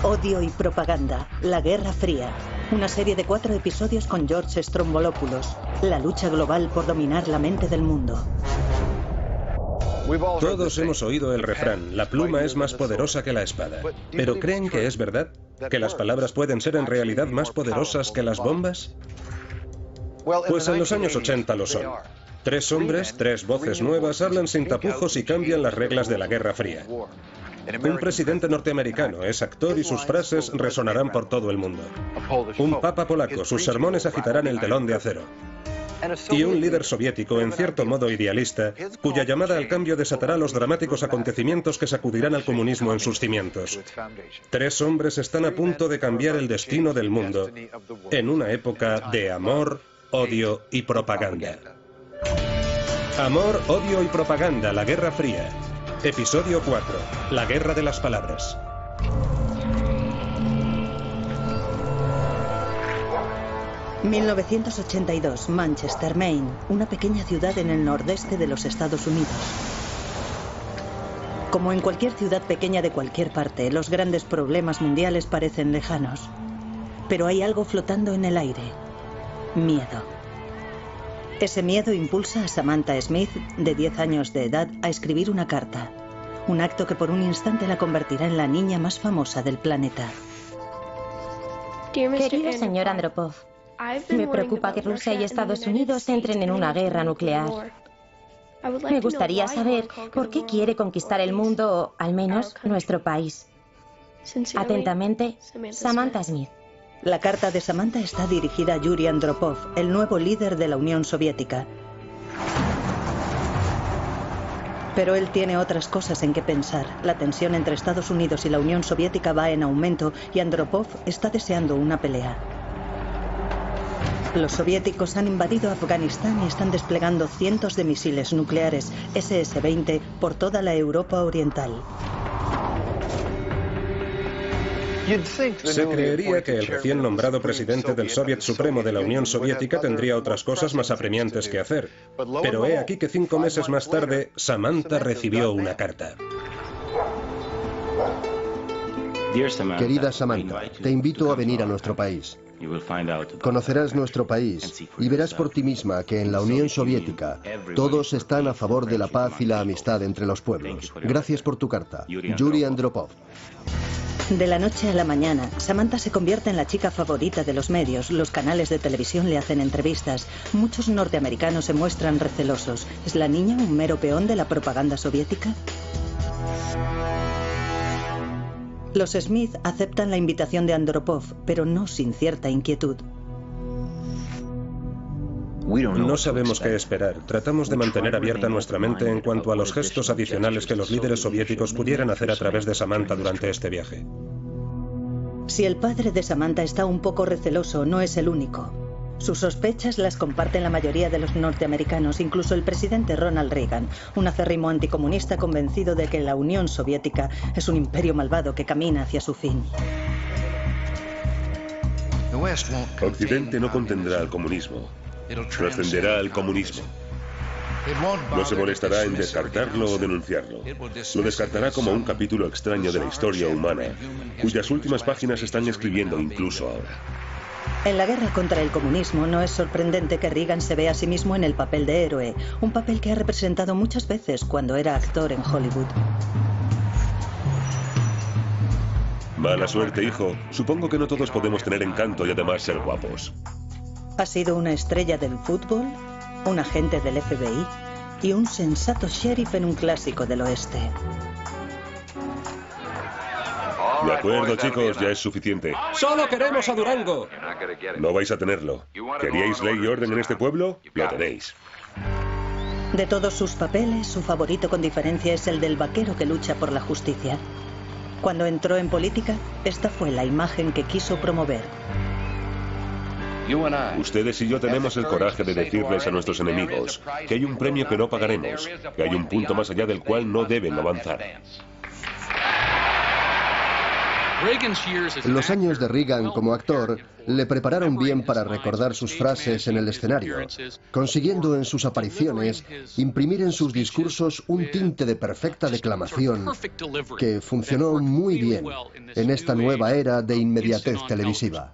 Odio y propaganda, la Guerra Fría. Una serie de 4 episodios con George Stroumboulopoulos. La lucha global por dominar la mente del mundo. Todos hemos oído el refrán, la pluma es más poderosa que la espada. ¿Pero creen que es verdad? ¿Que las palabras pueden ser en realidad más poderosas que las bombas? Pues en los años 80 lo son. 3 hombres, 3 voces nuevas hablan sin tapujos y cambian las reglas de la Guerra Fría. Un presidente norteamericano es actor y sus frases resonarán por todo el mundo. Un papa polaco, sus sermones agitarán el telón de acero. Y un líder soviético, en cierto modo idealista, cuya llamada al cambio desatará los dramáticos acontecimientos que sacudirán al comunismo en sus cimientos. 3 hombres están a punto de cambiar el destino del mundo en una época de amor, odio y propaganda. Amor, odio y propaganda, la Guerra Fría. Episodio 4. La guerra de las palabras. ...1982, Manchester, Maine, una pequeña ciudad en el nordeste de los Estados Unidos. Como en cualquier ciudad pequeña de cualquier parte, los grandes problemas mundiales parecen lejanos. Pero hay algo flotando en el aire. Miedo. Ese miedo impulsa a Samantha Smith, de 10 años de edad, a escribir una carta. Un acto que por un instante la convertirá en la niña más famosa del planeta. Querido señor Andropov, me preocupa que Rusia y Estados Unidos entren en una guerra nuclear. Me gustaría saber por qué quiere conquistar el mundo, o al menos nuestro país. Atentamente, Samantha Smith. La carta de Samantha está dirigida a Yuri Andropov, el nuevo líder de la Unión Soviética. Pero él tiene otras cosas en que pensar. La tensión entre Estados Unidos y la Unión Soviética va en aumento y Andropov está deseando una pelea. Los soviéticos han invadido Afganistán y están desplegando cientos de misiles nucleares SS-20 por toda la Europa Oriental. Se creería que el recién nombrado presidente del Soviet Supremo de la Unión Soviética tendría otras cosas más apremiantes que hacer. Pero he aquí que 5 meses más tarde, Samantha recibió una carta. Querida Samantha, te invito a venir a nuestro país. Conocerás nuestro país y verás por ti misma que en la Unión Soviética todos están a favor de la paz y la amistad entre los pueblos. Gracias por tu carta. Yuri Andropov. De la noche a la mañana, Samantha se convierte en la chica favorita de los medios. Los canales de televisión le hacen entrevistas. Muchos norteamericanos se muestran recelosos. ¿Es la niña un mero peón de la propaganda soviética? Los Smith aceptan la invitación de Andropov, pero no sin cierta inquietud. No sabemos qué esperar. Tratamos de mantener abierta nuestra mente en cuanto a los gestos adicionales que los líderes soviéticos pudieran hacer a través de Samantha durante este viaje. Si el padre de Samantha está un poco receloso, no es el único. Sus sospechas las comparten la mayoría de los norteamericanos, incluso el presidente Ronald Reagan, un acérrimo anticomunista convencido de que la Unión Soviética es un imperio malvado que camina hacia su fin. Occidente no contendrá al comunismo, trascenderá al comunismo. No se molestará en descartarlo o denunciarlo. Lo descartará como un capítulo extraño de la historia humana, cuyas últimas páginas están escribiendo incluso ahora. En la guerra contra el comunismo no es sorprendente que Reagan se vea a sí mismo en el papel de héroe, un papel que ha representado muchas veces cuando era actor en Hollywood. Mala suerte, hijo. Supongo que no todos podemos tener encanto y además ser guapos. Ha sido una estrella del fútbol, un agente del FBI y un sensato sheriff en un clásico del oeste. De acuerdo, chicos, ya es suficiente. ¡Solo queremos a Durango! No vais a tenerlo. ¿Queríais ley y orden en este pueblo? Lo tenéis. De todos sus papeles, su favorito con diferencia es el del vaquero que lucha por la justicia. Cuando entró en política, esta fue la imagen que quiso promover. Ustedes y yo tenemos el coraje de decirles a nuestros enemigos que hay un premio que no pagaremos, que hay un punto más allá del cual no deben avanzar. Los años de Reagan como actor le prepararon bien para recordar sus frases en el escenario, consiguiendo en sus apariciones imprimir en sus discursos un tinte de perfecta declamación que funcionó muy bien en esta nueva era de inmediatez televisiva.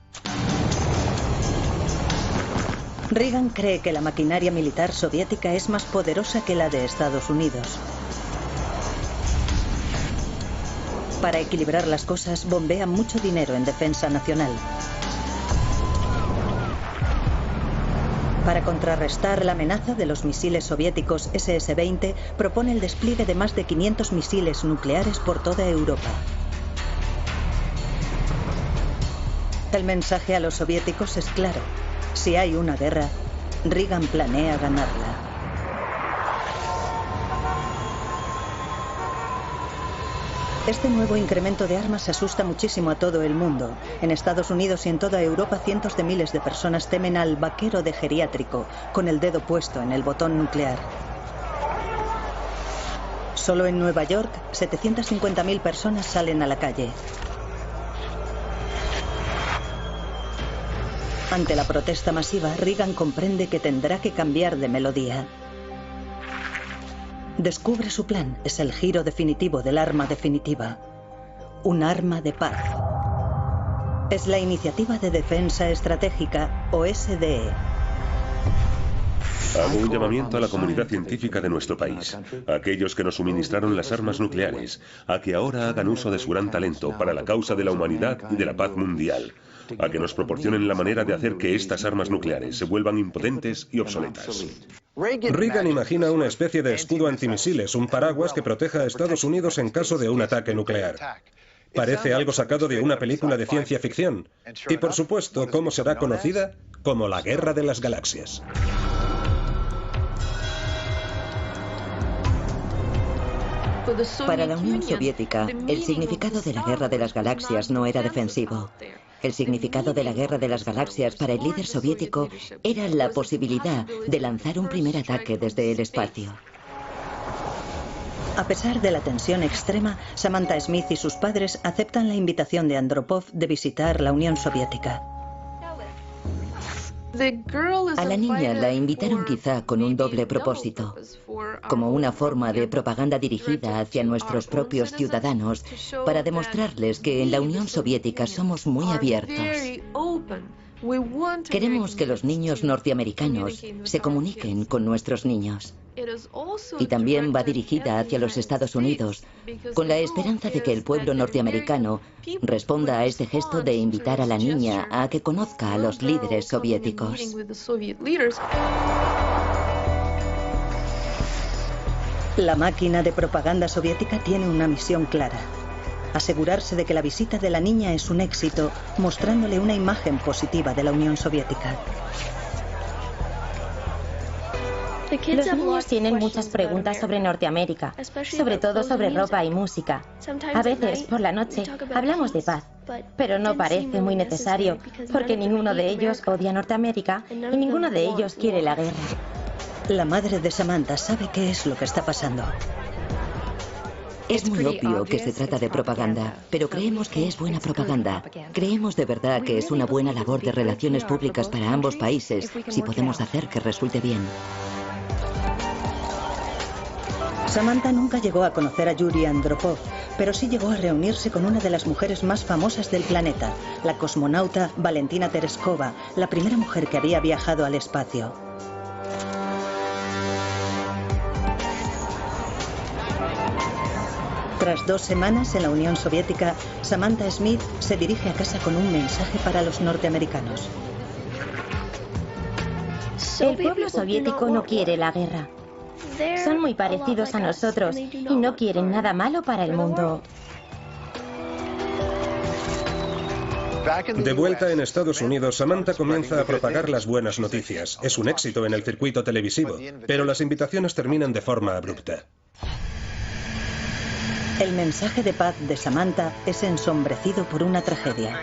Reagan cree que la maquinaria militar soviética es más poderosa que la de Estados Unidos. Para equilibrar las cosas, bombea mucho dinero en defensa nacional. Para contrarrestar la amenaza de los misiles soviéticos SS-20, propone el despliegue de más de 500 misiles nucleares por toda Europa. El mensaje a los soviéticos es claro. Si hay una guerra, Reagan planea ganarla. Este nuevo incremento de armas asusta muchísimo a todo el mundo. En Estados Unidos y en toda Europa, cientos de miles de personas temen al vaquero de geriátrico, con el dedo puesto en el botón nuclear. Solo en Nueva York, 750.000 personas salen a la calle. Ante la protesta masiva, Reagan comprende que tendrá que cambiar de melodía. Descubre su plan. Es el giro definitivo del arma definitiva. Un arma de paz. Es la Iniciativa de Defensa Estratégica, o SDE. Hago un llamamiento a la comunidad científica de nuestro país, a aquellos que nos suministraron las armas nucleares, a que ahora hagan uso de su gran talento para la causa de la humanidad y de la paz mundial, a que nos proporcionen la manera de hacer que estas armas nucleares se vuelvan impotentes y obsoletas. Reagan imagina una especie de escudo antimisiles, un paraguas que proteja a Estados Unidos en caso de un ataque nuclear. Parece algo sacado de una película de ciencia ficción. Y por supuesto, ¿cómo será conocida? Como la Guerra de las Galaxias. Para la Unión Soviética, el significado de la Guerra de las Galaxias no era defensivo. El significado de la Guerra de las Galaxias para el líder soviético era la posibilidad de lanzar un primer ataque desde el espacio. A pesar de la tensión extrema, Samantha Smith y sus padres aceptan la invitación de Andropov de visitar la Unión Soviética. A la niña la invitaron quizá con un doble propósito, como una forma de propaganda dirigida hacia nuestros propios ciudadanos para demostrarles que en la Unión Soviética somos muy abiertos. Queremos que los niños norteamericanos se comuniquen con nuestros niños. Y también va dirigida hacia los Estados Unidos, con la esperanza de que el pueblo norteamericano responda a este gesto de invitar a la niña a que conozca a los líderes soviéticos. La máquina de propaganda soviética tiene una misión clara: asegurarse de que la visita de la niña es un éxito, mostrándole una imagen positiva de la Unión Soviética. Los niños tienen muchas preguntas sobre Norteamérica, sobre todo sobre ropa y música. A veces, por la noche, hablamos de paz, pero no parece muy necesario, porque ninguno de ellos odia Norteamérica y ninguno de ellos quiere la guerra. La madre de Samantha sabe qué es lo que está pasando. Es muy obvio que se trata de propaganda, pero creemos que es buena propaganda. Creemos de verdad que es una buena labor de relaciones públicas para ambos países, si podemos hacer que resulte bien. Samantha nunca llegó a conocer a Yuri Andropov, pero sí llegó a reunirse con una de las mujeres más famosas del planeta, la cosmonauta Valentina Tereskova, la primera mujer que había viajado al espacio. Tras 2 semanas en la Unión Soviética, Samantha Smith se dirige a casa con un mensaje para los norteamericanos. El pueblo soviético no quiere la guerra. Son muy parecidos a nosotros y no quieren nada malo para el mundo. De vuelta en Estados Unidos, Samantha comienza a propagar las buenas noticias. Es un éxito en el circuito televisivo, pero las invitaciones terminan de forma abrupta. El mensaje de paz de Samantha es ensombrecido por una tragedia.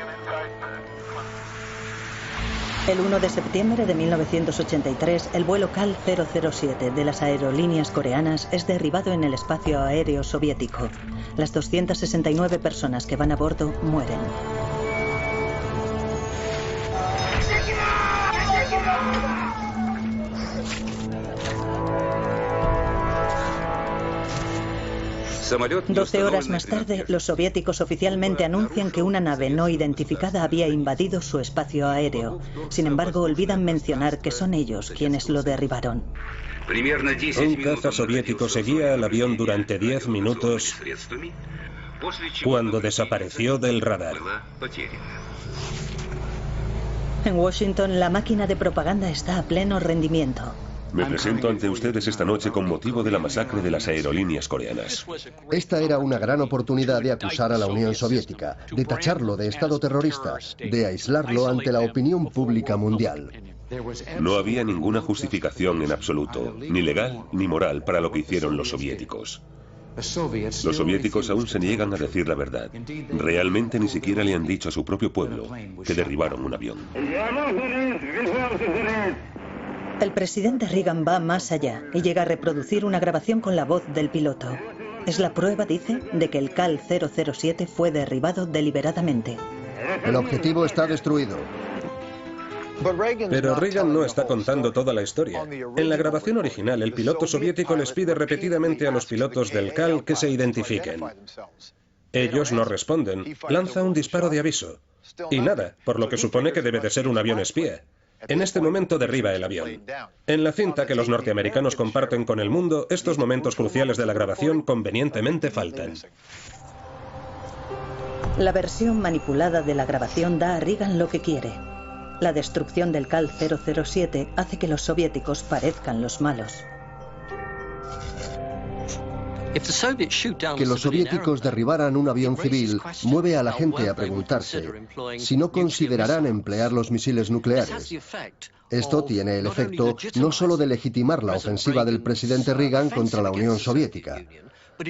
El 1 de septiembre de 1983, el vuelo KAL 007 de las aerolíneas coreanas es derribado en el espacio aéreo soviético. Las 269 personas que van a bordo mueren. Doce horas más tarde, los soviéticos oficialmente anuncian que una nave no identificada había invadido su espacio aéreo. Sin embargo, olvidan mencionar que son ellos quienes lo derribaron. Un caza soviético seguía al avión durante 10 minutos cuando desapareció del radar. En Washington, la máquina de propaganda está a pleno rendimiento. Me presento ante ustedes esta noche con motivo de la masacre de las aerolíneas coreanas. Esta era una gran oportunidad de acusar a la Unión Soviética, de tacharlo de Estado terrorista, de aislarlo ante la opinión pública mundial. No había ninguna justificación en absoluto, ni legal ni moral, para lo que hicieron los soviéticos. Los soviéticos aún se niegan a decir la verdad. Realmente ni siquiera le han dicho a su propio pueblo que derribaron un avión. El presidente Reagan va más allá y llega a reproducir una grabación con la voz del piloto. Es la prueba, dice, de que el KAL 007 fue derribado deliberadamente. El objetivo está destruido. Pero Reagan no está contando toda la historia. En la grabación original, el piloto soviético les pide repetidamente a los pilotos del KAL que se identifiquen. Ellos no responden. Lanza un disparo de aviso. Y nada, por lo que supone que debe de ser un avión espía. En este momento derriba el avión. En la cinta que los norteamericanos comparten con el mundo, estos momentos cruciales de la grabación convenientemente faltan. La versión manipulada de la grabación da a Reagan lo que quiere. La destrucción del KAL 007 hace que los soviéticos parezcan los malos. Que los soviéticos derribaran un avión civil mueve a la gente a preguntarse si no considerarán emplear los misiles nucleares. Esto tiene el efecto no solo de legitimar la ofensiva del presidente Reagan contra la Unión Soviética,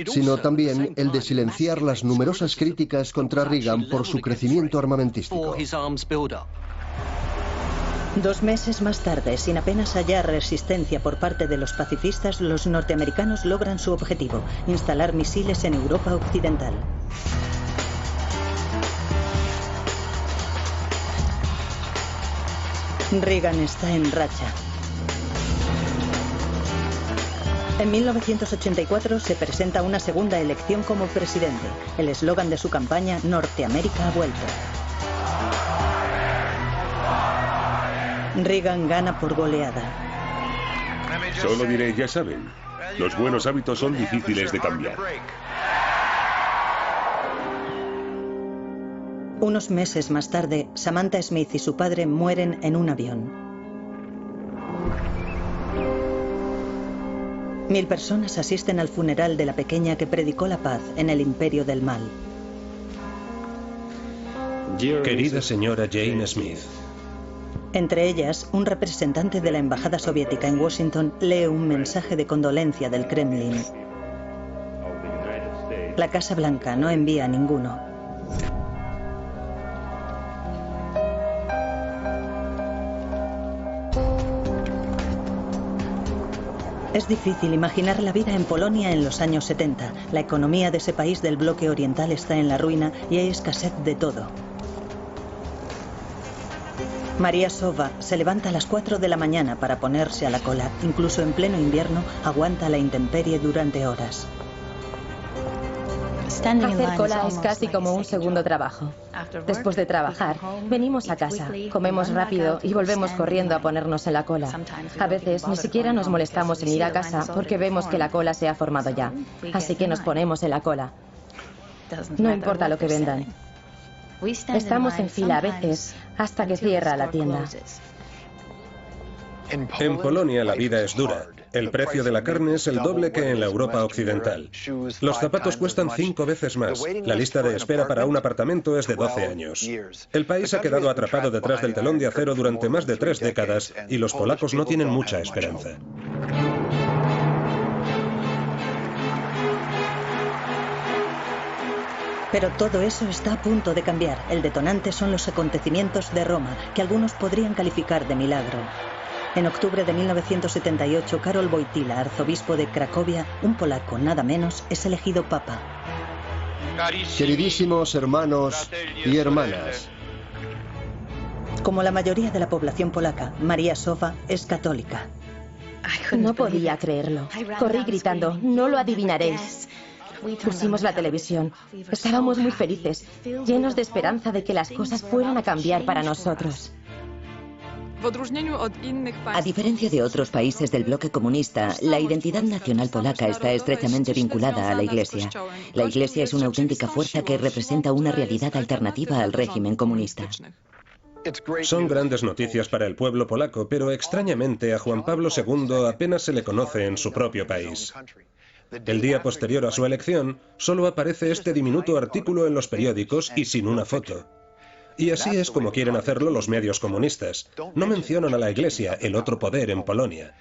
sino también el de silenciar las numerosas críticas contra Reagan por su crecimiento armamentístico. 2 meses más tarde, sin apenas hallar resistencia por parte de los pacifistas, los norteamericanos logran su objetivo: instalar misiles en Europa Occidental. Reagan está en racha. En 1984 se presenta una segunda elección como presidente. El eslogan de su campaña, Norteamérica ha vuelto. Reagan gana por goleada. Solo diré, ya saben, los buenos hábitos son difíciles de cambiar. Unos meses más tarde, Samantha Smith y su padre mueren en un avión. 1000 personas asisten al funeral de la pequeña que predicó la paz en el imperio del mal. Querida señora Jane Smith. Entre ellas, un representante de la embajada soviética en Washington lee un mensaje de condolencia del Kremlin. La Casa Blanca no envía ninguno. Es difícil imaginar la vida en Polonia en los años 70. La economía de ese país del bloque oriental está en la ruina y hay escasez de todo. María Sowa se levanta a las 4 de la mañana para ponerse a la cola. Incluso en pleno invierno aguanta la intemperie durante horas. Hacer cola es casi como un segundo trabajo. Después de trabajar, venimos a casa, comemos rápido y volvemos corriendo a ponernos en la cola. A veces ni siquiera nos molestamos en ir a casa porque vemos que la cola se ha formado ya. Así que nos ponemos en la cola. No importa lo que vendan. Estamos en fila a veces hasta que cierra la tienda. En Polonia la vida es dura. El precio de la carne es el doble que en la Europa occidental. Los zapatos cuestan 5 veces más. La lista de espera para un apartamento es de 12 años. El país ha quedado atrapado detrás del telón de acero durante más de 3 décadas y los polacos no tienen mucha esperanza. Pero todo eso está a punto de cambiar. El detonante son los acontecimientos de Roma, que algunos podrían calificar de milagro. En octubre de 1978, Karol Wojtyła, arzobispo de Cracovia, un polaco nada menos, es elegido papa. Queridísimos hermanos y hermanas, como la mayoría de la población polaca, María Sowa es católica. No podía creerlo. Corrí gritando, no lo adivinaréis. Pusimos la televisión. Estábamos muy felices, llenos de esperanza de que las cosas fueran a cambiar para nosotros. A diferencia de otros países del bloque comunista, la identidad nacional polaca está estrechamente vinculada a la Iglesia. La Iglesia es una auténtica fuerza que representa una realidad alternativa al régimen comunista. Son grandes noticias para el pueblo polaco, pero extrañamente a Juan Pablo II apenas se le conoce en su propio país. El día posterior a su elección, solo aparece este diminuto artículo en los periódicos y sin una foto. Y así es como quieren hacerlo los medios comunistas. No mencionan a la Iglesia, el otro poder en Polonia.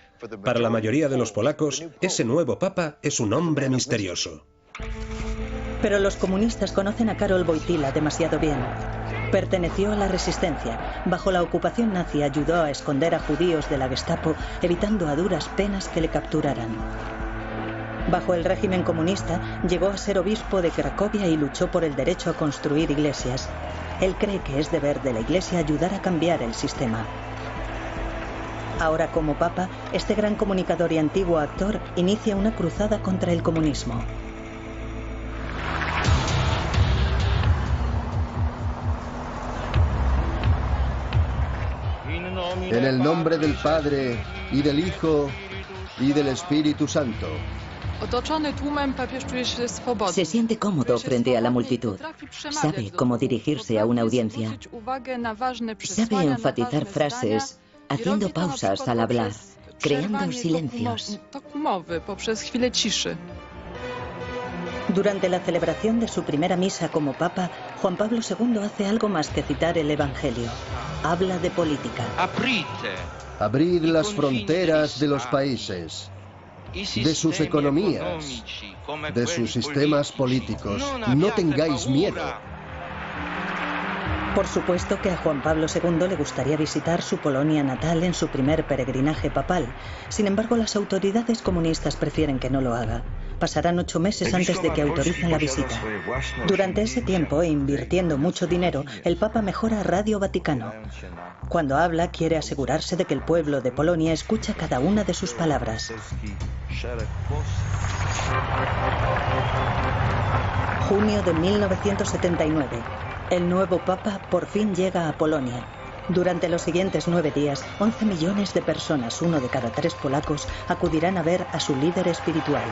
Para la mayoría de los polacos, ese nuevo papa es un hombre misterioso. Pero los comunistas conocen a Karol Wojtyła demasiado bien. Perteneció a la resistencia. Bajo la ocupación nazi ayudó a esconder a judíos de la Gestapo, evitando a duras penas que le capturaran. Bajo el régimen comunista, llegó a ser obispo de Cracovia y luchó por el derecho a construir iglesias. Él cree que es deber de la Iglesia ayudar a cambiar el sistema. Ahora, como papa, este gran comunicador y antiguo actor inicia una cruzada contra el comunismo. En el nombre del Padre, y del Hijo, y del Espíritu Santo. Se siente cómodo frente a la multitud. Sabe cómo dirigirse a una audiencia. Sabe enfatizar frases, haciendo pausas al hablar, creando silencios. Durante la celebración de su primera misa como papa, Juan Pablo II hace algo más que citar el Evangelio. Habla de política. Abrid las fronteras de los países, de sus economías, de sus sistemas políticos. No tengáis miedo. Por supuesto que a Juan Pablo II le gustaría visitar su Polonia natal en su primer peregrinaje papal. Sin embargo, las autoridades comunistas prefieren que no lo haga. Pasarán 8 meses antes de que autoricen la visita. Durante ese tiempo, e invirtiendo mucho dinero, el Papa mejora Radio Vaticano. Cuando habla, quiere asegurarse de que el pueblo de Polonia escucha cada una de sus palabras. Junio de 1979. El nuevo Papa por fin llega a Polonia. Durante los siguientes 9 días, 11 millones de personas, 1 de cada 3 polacos, acudirán a ver a su líder espiritual.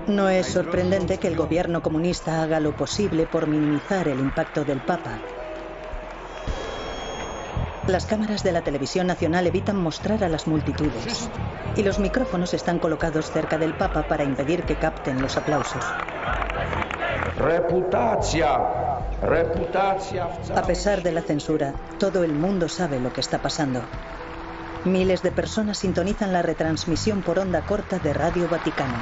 No es sorprendente que el gobierno comunista haga lo posible por minimizar el impacto del Papa. Las cámaras de la televisión nacional evitan mostrar a las multitudes y los micrófonos están colocados cerca del Papa para impedir que capten los aplausos. A pesar de la censura, todo el mundo sabe lo que está pasando. Miles de personas sintonizan la retransmisión por onda corta de Radio Vaticano.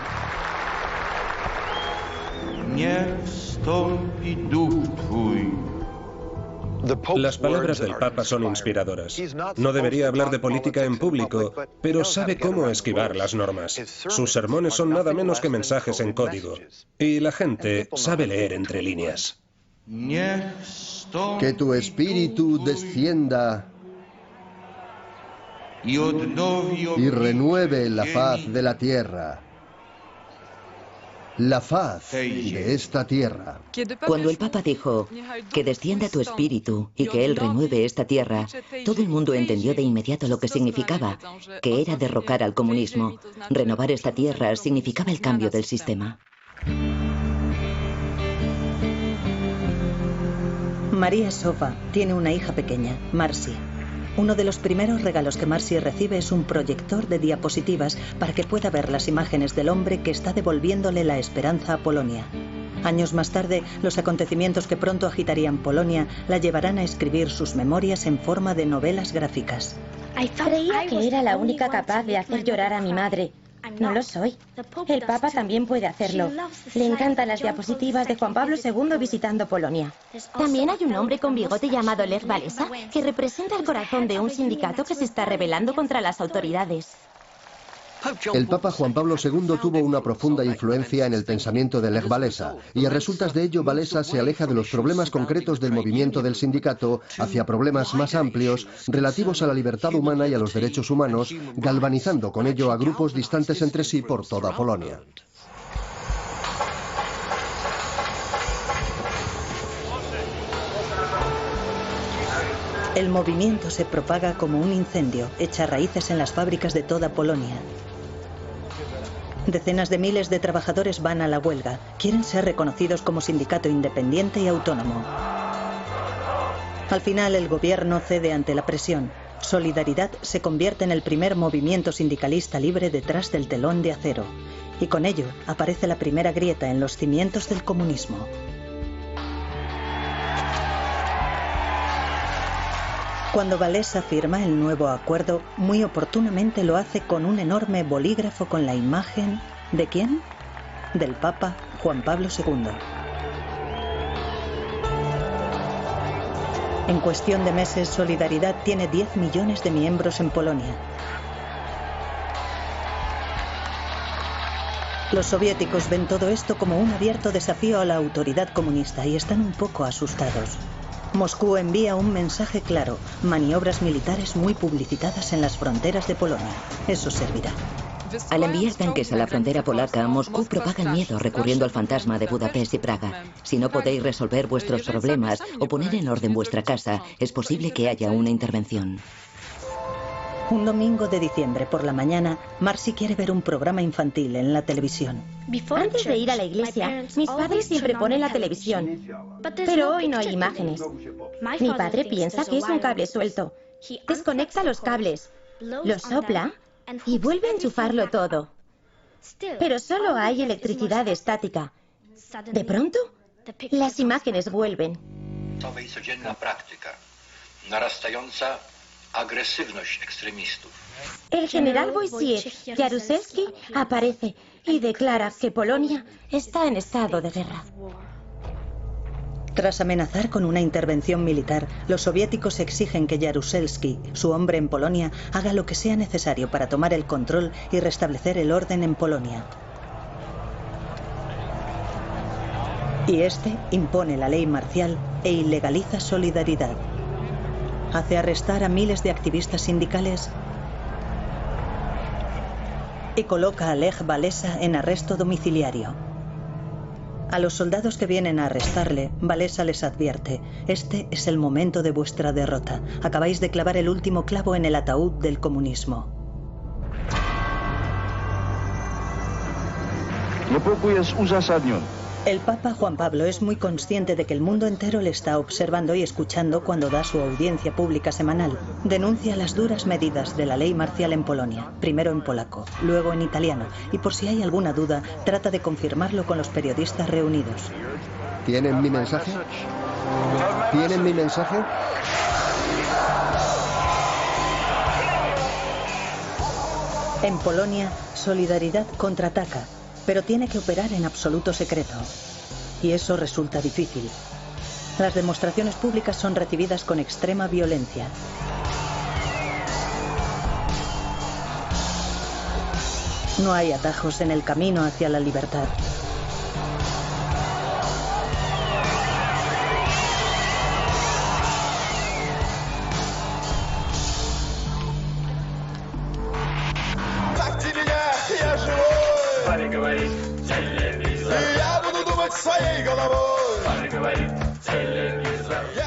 Las palabras del Papa son inspiradoras. No debería hablar de política en público, pero sabe cómo esquivar las normas. Sus sermones son nada menos que mensajes en código. Y la gente sabe leer entre líneas. Que tu espíritu descienda y renueve la faz de la tierra. La faz de esta tierra. Cuando el Papa dijo que descienda tu espíritu y que Él renueve esta tierra, todo el mundo entendió de inmediato lo que significaba, que era derrocar al comunismo. Renovar esta tierra significaba el cambio del sistema. María Sowa tiene una hija pequeña, Marcy. Uno de los primeros regalos que Marcy recibe es un proyector de diapositivas para que pueda ver las imágenes del hombre que está devolviéndole la esperanza a Polonia. Años más tarde, los acontecimientos que pronto agitarían Polonia la llevarán a escribir sus memorias en forma de novelas gráficas. Creía que era la única capaz de hacer llorar a mi madre. No lo soy. El Papa también puede hacerlo. Le encantan las diapositivas de Juan Pablo II visitando Polonia. También hay un hombre con bigote llamado Lech Walesa que representa el corazón de un sindicato que se está rebelando contra las autoridades. El Papa Juan Pablo II tuvo una profunda influencia en el pensamiento de Lech Walesa, y a resultas de ello Walesa se aleja de los problemas concretos del movimiento del sindicato hacia problemas más amplios relativos a la libertad humana y a los derechos humanos, galvanizando con ello a grupos distantes entre sí por toda Polonia. El movimiento se propaga como un incendio, echa raíces en las fábricas de toda Polonia. Decenas de miles de trabajadores van a la huelga. Quieren ser reconocidos como sindicato independiente y autónomo. Al final, el gobierno cede ante la presión. Solidaridad se convierte en el primer movimiento sindicalista libre detrás del telón de acero. Y con ello aparece la primera grieta en los cimientos del comunismo. Cuando Walesa firma el nuevo acuerdo, muy oportunamente lo hace con un enorme bolígrafo con la imagen ¿de quién? Del Papa Juan Pablo II. En cuestión de meses, Solidaridad tiene 10 millones de miembros en Polonia. Los soviéticos ven todo esto como un abierto desafío a la autoridad comunista y están un poco asustados. Moscú envía un mensaje claro: maniobras militares muy publicitadas en las fronteras de Polonia. Eso servirá. Al enviar tanques a la frontera polaca, Moscú propaga el miedo recurriendo al fantasma de Budapest y Praga. Si no podéis resolver vuestros problemas o poner en orden vuestra casa, es posible que haya una intervención. Un domingo de diciembre por la mañana, Marcy quiere ver un programa infantil en la televisión. Antes de ir a la iglesia, mis padres siempre ponen la televisión. Pero hoy no hay imágenes. Mi padre piensa que es un cable suelto. Desconecta los cables, los sopla y vuelve a enchufarlo todo. Pero solo hay electricidad estática. De pronto, las imágenes vuelven. El general Wojciech Jaruzelski aparece y declara que Polonia está en estado de guerra. Tras amenazar con una intervención militar, los soviéticos exigen que Jaruzelski, su hombre en Polonia, haga lo que sea necesario para tomar el control y restablecer el orden en Polonia. Y este impone la ley marcial e ilegaliza Solidaridad. Hace arrestar a miles de activistas sindicales y coloca a Lech Walesa en arresto domiciliario. A los soldados que vienen a arrestarle, Walesa les advierte: este es el momento de vuestra derrota. Acabáis de clavar el último clavo en el ataúd del comunismo. El Papa Juan Pablo es muy consciente de que el mundo entero le está observando y escuchando cuando da su audiencia pública semanal. Denuncia las duras medidas de la ley marcial en Polonia, primero en polaco, luego en italiano, y por si hay alguna duda, trata de confirmarlo con los periodistas reunidos. ¿Tienen mi mensaje? ¿Tienen mi mensaje? En Polonia, Solidaridad contraataca, pero tiene que operar en absoluto secreto. Y eso resulta difícil. Las demostraciones públicas son recibidas con extrema violencia. No hay atajos en el camino hacia la libertad.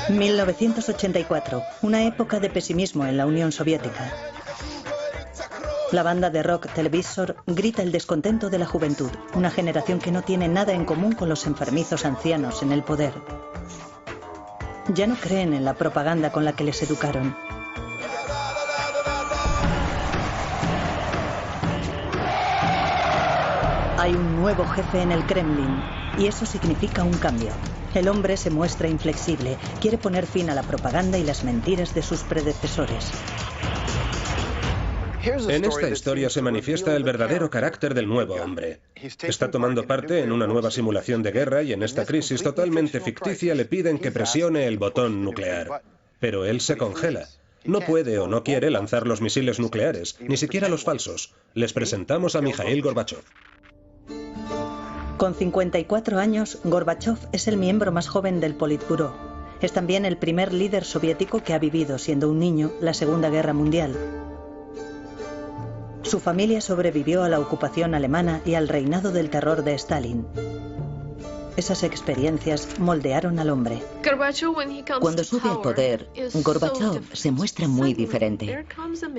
En 1984, una época de pesimismo en la Unión Soviética. La banda de rock Televisor grita el descontento de la juventud, una generación que no tiene nada en común con los enfermizos ancianos en el poder. Ya no creen en la propaganda con la que les educaron. Hay un nuevo jefe en el Kremlin, Y eso significa un cambio. El hombre se muestra inflexible, quiere poner fin a la propaganda y las mentiras de sus predecesores. En esta historia se manifiesta el verdadero carácter del nuevo hombre. Está tomando parte en una nueva simulación de guerra y en esta crisis totalmente ficticia le piden que presione el botón nuclear. Pero él se congela. No puede o no quiere lanzar los misiles nucleares, ni siquiera los falsos. Les presentamos a Mikhail Gorbachev. Con 54 años, Gorbachev es el miembro más joven del Politburó. Es también el primer líder soviético que ha vivido, siendo un niño, la Segunda Guerra Mundial. Su familia sobrevivió a la ocupación alemana y al reinado del terror de Stalin. Esas experiencias moldearon al hombre. Cuando sube al poder, Gorbachev se muestra muy diferente.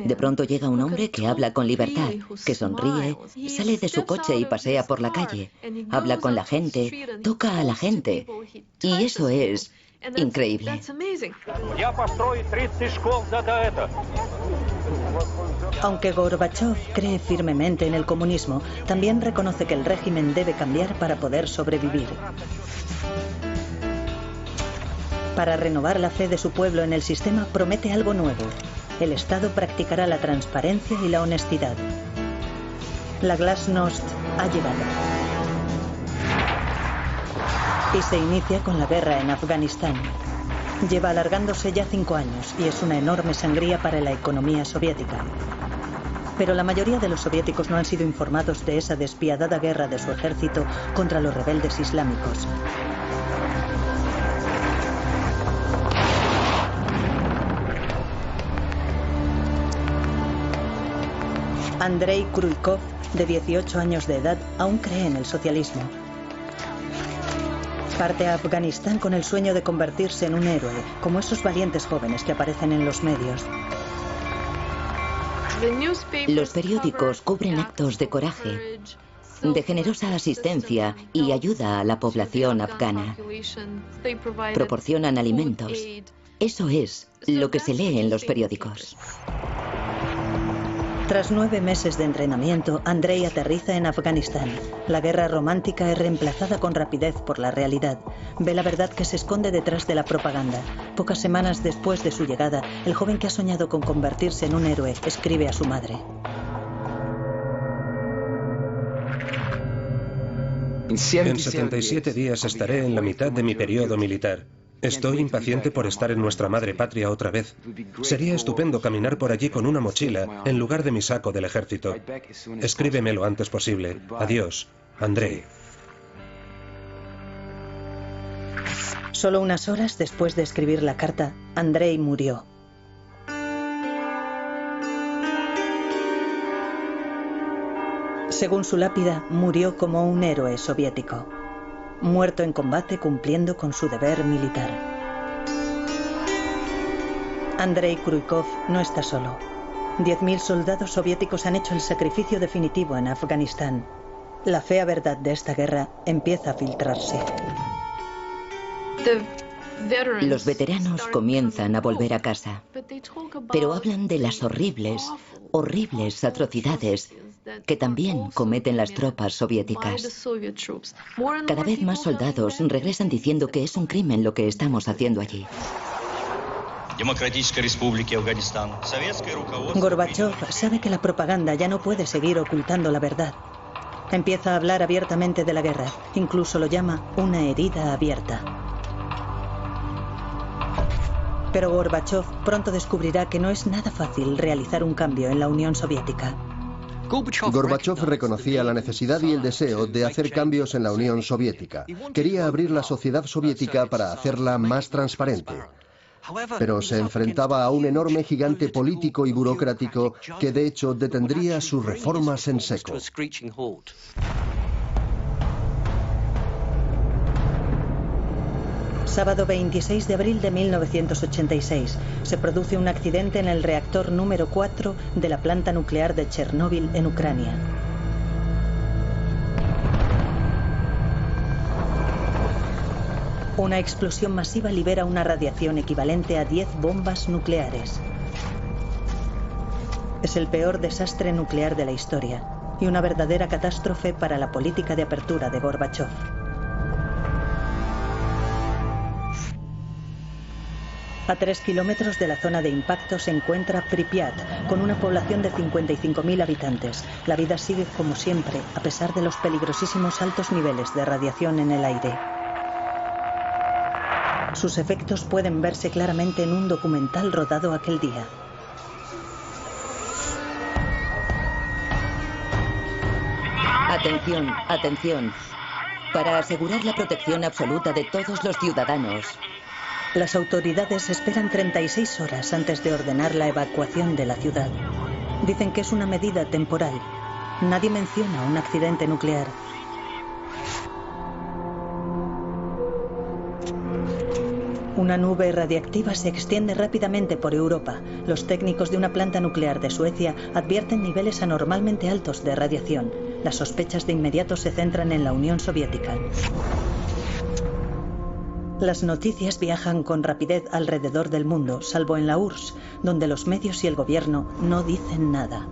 De pronto llega un hombre que habla con libertad, que sonríe, sale de su coche y pasea por la calle, habla con la gente, toca a la gente. Y eso es increíble. Aunque Gorbachev cree firmemente en el comunismo, también reconoce que el régimen debe cambiar para poder sobrevivir. Para renovar la fe de su pueblo en el sistema, promete algo nuevo. El Estado practicará la transparencia y la honestidad. La Glasnost ha llegado. Y se inicia con la guerra en Afganistán. Lleva alargándose ya 5 años y es una enorme sangría para la economía soviética. Pero la mayoría de los soviéticos no han sido informados de esa despiadada guerra de su ejército contra los rebeldes islámicos. Andrei Kryukov, de 18 años de edad, aún cree en el socialismo. Parte a Afganistán con el sueño de convertirse en un héroe, como esos valientes jóvenes que aparecen en los medios. Los periódicos cubren actos de coraje, de generosa asistencia y ayuda a la población afgana. Proporcionan alimentos. Eso es lo que se lee en los periódicos. Tras 9 meses de entrenamiento, Andrei aterriza en Afganistán. La guerra romántica es reemplazada con rapidez por la realidad. Ve la verdad que se esconde detrás de la propaganda. Pocas semanas después de su llegada, el joven que ha soñado con convertirse en un héroe escribe a su madre. En 77 días estaré en la mitad de mi periodo militar. Estoy impaciente por estar en nuestra madre patria otra vez. Sería estupendo caminar por allí con una mochila en lugar de mi saco del ejército. Escríbeme lo antes posible. Adiós, Andrei. Solo unas horas después de escribir la carta, Andrei murió. Según su lápida, murió como un héroe soviético. Muerto en combate cumpliendo con su deber militar. Andrei Kryukov no está solo. 10.000 soldados soviéticos han hecho el sacrificio definitivo en Afganistán. La fea verdad de esta guerra empieza a filtrarse. Los veteranos comienzan a volver a casa, pero hablan de las horribles atrocidades que también cometen las tropas soviéticas. Cada vez más soldados regresan diciendo que es un crimen lo que estamos haciendo allí. Gorbachev sabe que la propaganda ya no puede seguir ocultando la verdad. Empieza a hablar abiertamente de la guerra, incluso lo llama una herida abierta. Pero Gorbachev pronto descubrirá que no es nada fácil realizar un cambio en la Unión Soviética. Gorbachev reconocía la necesidad y el deseo de hacer cambios en la Unión Soviética. Quería abrir la sociedad soviética para hacerla más transparente. Pero se enfrentaba a un enorme gigante político y burocrático que de hecho detendría sus reformas en seco. Sábado 26 de abril de 1986, se produce un accidente en el reactor número 4 de la planta nuclear de Chernóbil, en Ucrania. Una explosión masiva libera una radiación equivalente a 10 bombas nucleares. Es el peor desastre nuclear de la historia y una verdadera catástrofe para la política de apertura de Gorbachev. A 3 kilómetros de la zona de impacto se encuentra Pripyat, con una población de 55.000 habitantes. La vida sigue como siempre, a pesar de los peligrosísimos altos niveles de radiación en el aire. Sus efectos pueden verse claramente en un documental rodado aquel día. Atención, atención. Para asegurar la protección absoluta de todos los ciudadanos. Las autoridades esperan 36 horas antes de ordenar la evacuación de la ciudad. Dicen que es una medida temporal. Nadie menciona un accidente nuclear. Una nube radiactiva se extiende rápidamente por Europa. Los técnicos de una planta nuclear de Suecia advierten niveles anormalmente altos de radiación. Las sospechas de inmediato se centran en la Unión Soviética. Las noticias viajan con rapidez alrededor del mundo, salvo en la URSS, donde los medios y el gobierno no dicen nada.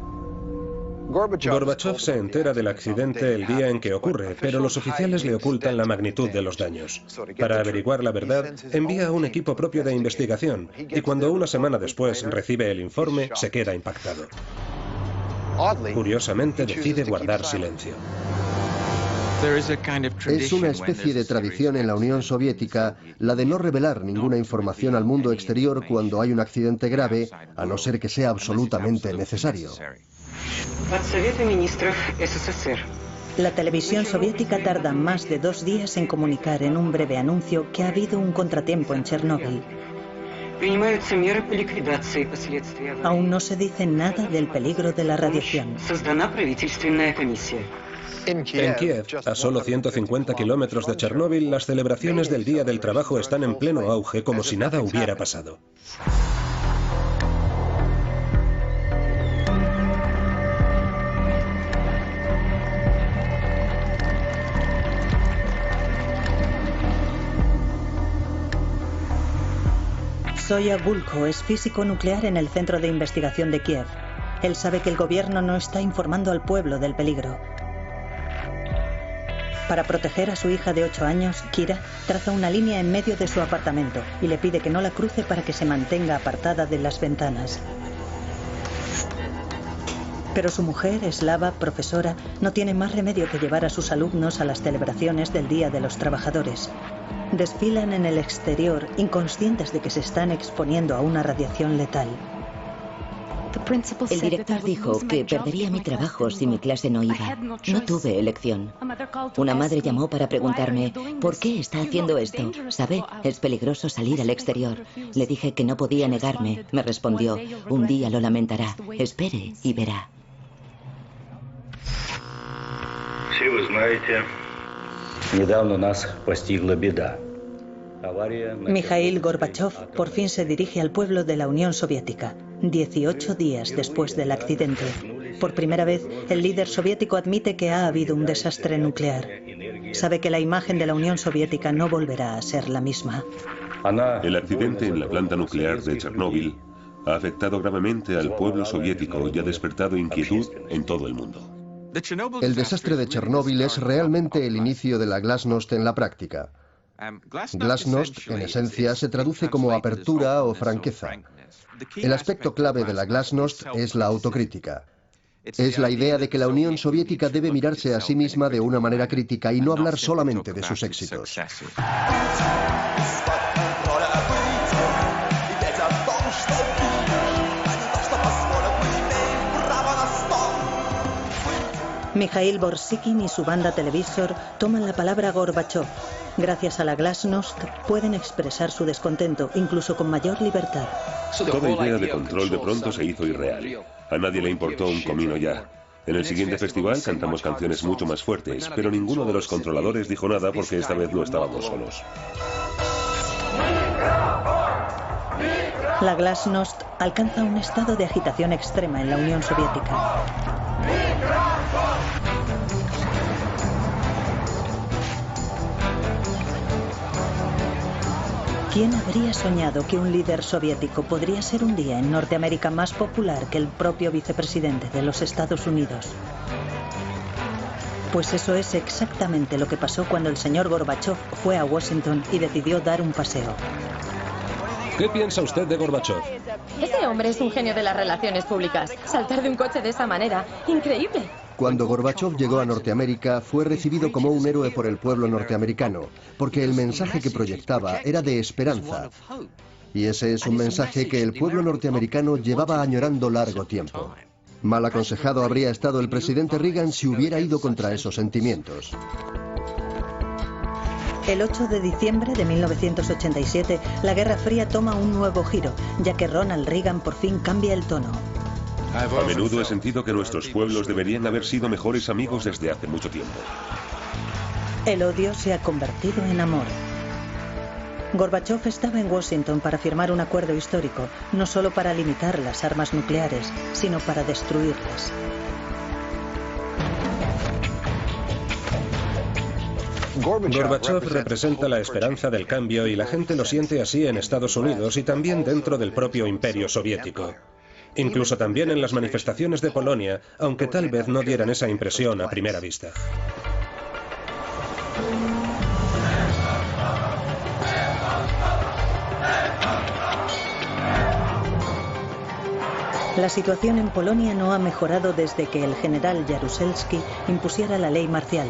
Gorbachev se entera del accidente el día en que ocurre, pero los oficiales le ocultan la magnitud de los daños. Para averiguar la verdad, envía a un equipo propio de investigación, y cuando una semana después recibe el informe, se queda impactado. Curiosamente, decide guardar silencio. Es una especie de tradición en la Unión Soviética la de no revelar ninguna información al mundo exterior cuando hay un accidente grave, a no ser que sea absolutamente necesario. La televisión soviética tarda más de 2 días en comunicar en un breve anuncio que ha habido un contratiempo en Chernóbil. Aún no se dice nada del peligro de la radiación. En Kiev, a solo 150 kilómetros de Chernóbil, las celebraciones del Día del Trabajo están en pleno auge, como si nada hubiera pasado. Zoya Bulko es físico nuclear en el Centro de Investigación de Kiev. Él sabe que el gobierno no está informando al pueblo del peligro. Para proteger a su hija de 8 años, Kira traza una línea en medio de su apartamento y le pide que no la cruce para que se mantenga apartada de las ventanas. Pero su mujer, Slava, profesora, no tiene más remedio que llevar a sus alumnos a las celebraciones del Día de los Trabajadores. Desfilan en el exterior, inconscientes de que se están exponiendo a una radiación letal. El director dijo que perdería mi trabajo si mi clase no iba. No tuve elección. Una madre llamó para preguntarme, ¿por qué está haciendo esto? ¿Sabe? Es peligroso salir al exterior. Le dije que no podía negarme. Me respondió, un día lo lamentará. Espere y verá. Mikhail Gorbachev por fin se dirige al pueblo de la Unión Soviética, 18 días después del accidente. Por primera vez, el líder soviético admite que ha habido un desastre nuclear. Sabe que la imagen de la Unión Soviética no volverá a ser la misma. El accidente en la planta nuclear de Chernóbil ha afectado gravemente al pueblo soviético y ha despertado inquietud en todo el mundo. El desastre de Chernóbil es realmente el inicio de la glasnost en la práctica. Glasnost, en esencia, se traduce como apertura o franqueza. El aspecto clave de la glasnost es la autocrítica. Es la idea de que la Unión Soviética debe mirarse a sí misma de una manera crítica y no hablar solamente de sus éxitos. Mikhail Borsikin y su banda Televisor toman la palabra Gorbachev. Gracias a la glasnost pueden expresar su descontento, incluso con mayor libertad. Toda idea de control de pronto se hizo irreal. A nadie le importó un comino ya. En el siguiente festival cantamos canciones mucho más fuertes, pero ninguno de los controladores dijo nada porque esta vez no estábamos solos. La glasnost alcanza un estado de agitación extrema en la Unión Soviética. ¿Quién habría soñado que un líder soviético podría ser un día en Norteamérica más popular que el propio vicepresidente de los Estados Unidos? Pues eso es exactamente lo que pasó cuando el señor Gorbachev fue a Washington y decidió dar un paseo. ¿Qué piensa usted de Gorbachov? Ese hombre es un genio de las relaciones públicas. Saltar de un coche de esa manera, increíble. Cuando Gorbachov llegó a Norteamérica, fue recibido como un héroe por el pueblo norteamericano, porque el mensaje que proyectaba era de esperanza. Y ese es un mensaje que el pueblo norteamericano llevaba añorando largo tiempo. Mal aconsejado habría estado el presidente Reagan si hubiera ido contra esos sentimientos. El 8 de diciembre de 1987, la Guerra Fría toma un nuevo giro, ya que Ronald Reagan por fin cambia el tono. A menudo he sentido que nuestros pueblos deberían haber sido mejores amigos desde hace mucho tiempo. El odio se ha convertido en amor. Gorbachov estaba en Washington para firmar un acuerdo histórico, no solo para limitar las armas nucleares, sino para destruirlas. Gorbachov representa la esperanza del cambio y la gente lo siente así en Estados Unidos y también dentro del propio imperio soviético. Incluso también en las manifestaciones de Polonia, aunque tal vez no dieran esa impresión a primera vista. La situación en Polonia no ha mejorado desde que el general Jaruzelski impusiera la ley marcial.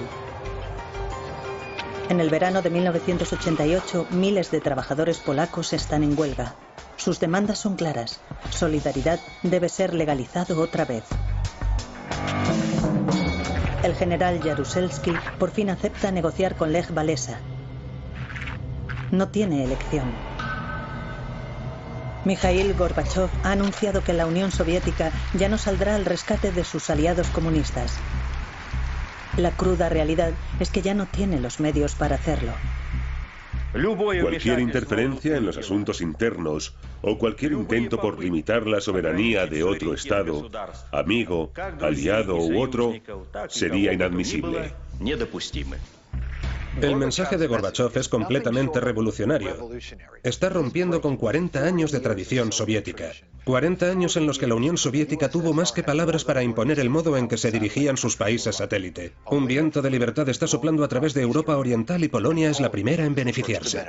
En el verano de 1988, miles de trabajadores polacos están en huelga. Sus demandas son claras. Solidaridad debe ser legalizado otra vez. El general Jaruzelski por fin acepta negociar con Lech Walesa. No tiene elección. Mikhail Gorbachov ha anunciado que la Unión Soviética ya no saldrá al rescate de sus aliados comunistas. La cruda realidad es que ya no tiene los medios para hacerlo. Cualquier interferencia en los asuntos internos o cualquier intento por limitar la soberanía de otro Estado, amigo, aliado u otro, sería inadmisible. El mensaje de Gorbachov es completamente revolucionario. Está rompiendo con 40 años de tradición soviética. 40 años en los que la Unión Soviética tuvo más que palabras para imponer el modo en que se dirigían sus países satélite. Un viento de libertad está soplando a través de Europa Oriental y Polonia es la primera en beneficiarse.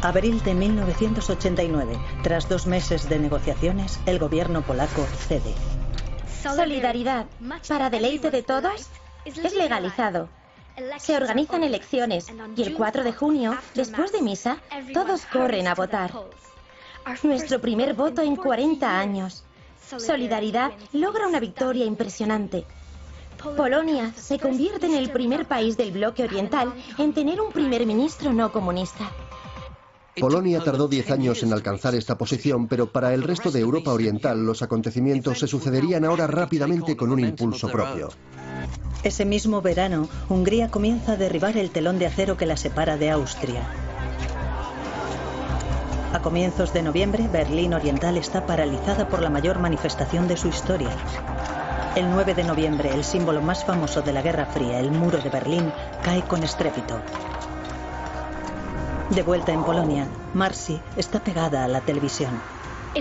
Abril de 1989. Tras 2 meses de negociaciones, el gobierno polaco cede. Solidaridad, para deleite de todos, es legalizado. Se organizan elecciones y el 4 de junio, después de misa, todos corren a votar. Nuestro primer voto en 40 años. Solidaridad logra una victoria impresionante. Polonia se convierte en el primer país del bloque oriental en tener un primer ministro no comunista. Polonia tardó 10 años en alcanzar esta posición, pero para el resto de Europa Oriental los acontecimientos se sucederían ahora rápidamente con un impulso propio. Ese mismo verano, Hungría comienza a derribar el telón de acero que la separa de Austria. A comienzos de noviembre, Berlín Oriental está paralizada por la mayor manifestación de su historia. El 9 de noviembre, el símbolo más famoso de la Guerra Fría, el muro de Berlín, cae con estrépito. De vuelta en Polonia, Marcy está pegada a la televisión.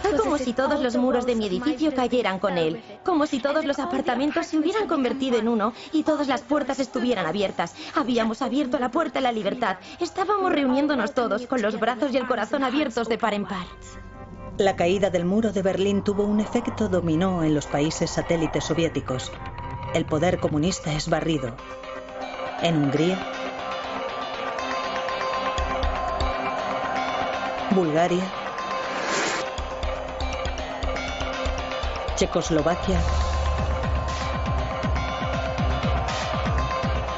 Fue como si todos los muros de mi edificio cayeran con él, como si todos los apartamentos se hubieran convertido en uno y todas las puertas estuvieran abiertas. Habíamos abierto la puerta a la libertad. Estábamos reuniéndonos todos con los brazos y el corazón abiertos de par en par. La caída del muro de Berlín tuvo un efecto dominó en los países satélites soviéticos. El poder comunista es barrido. En Hungría, Bulgaria, Checoslovaquia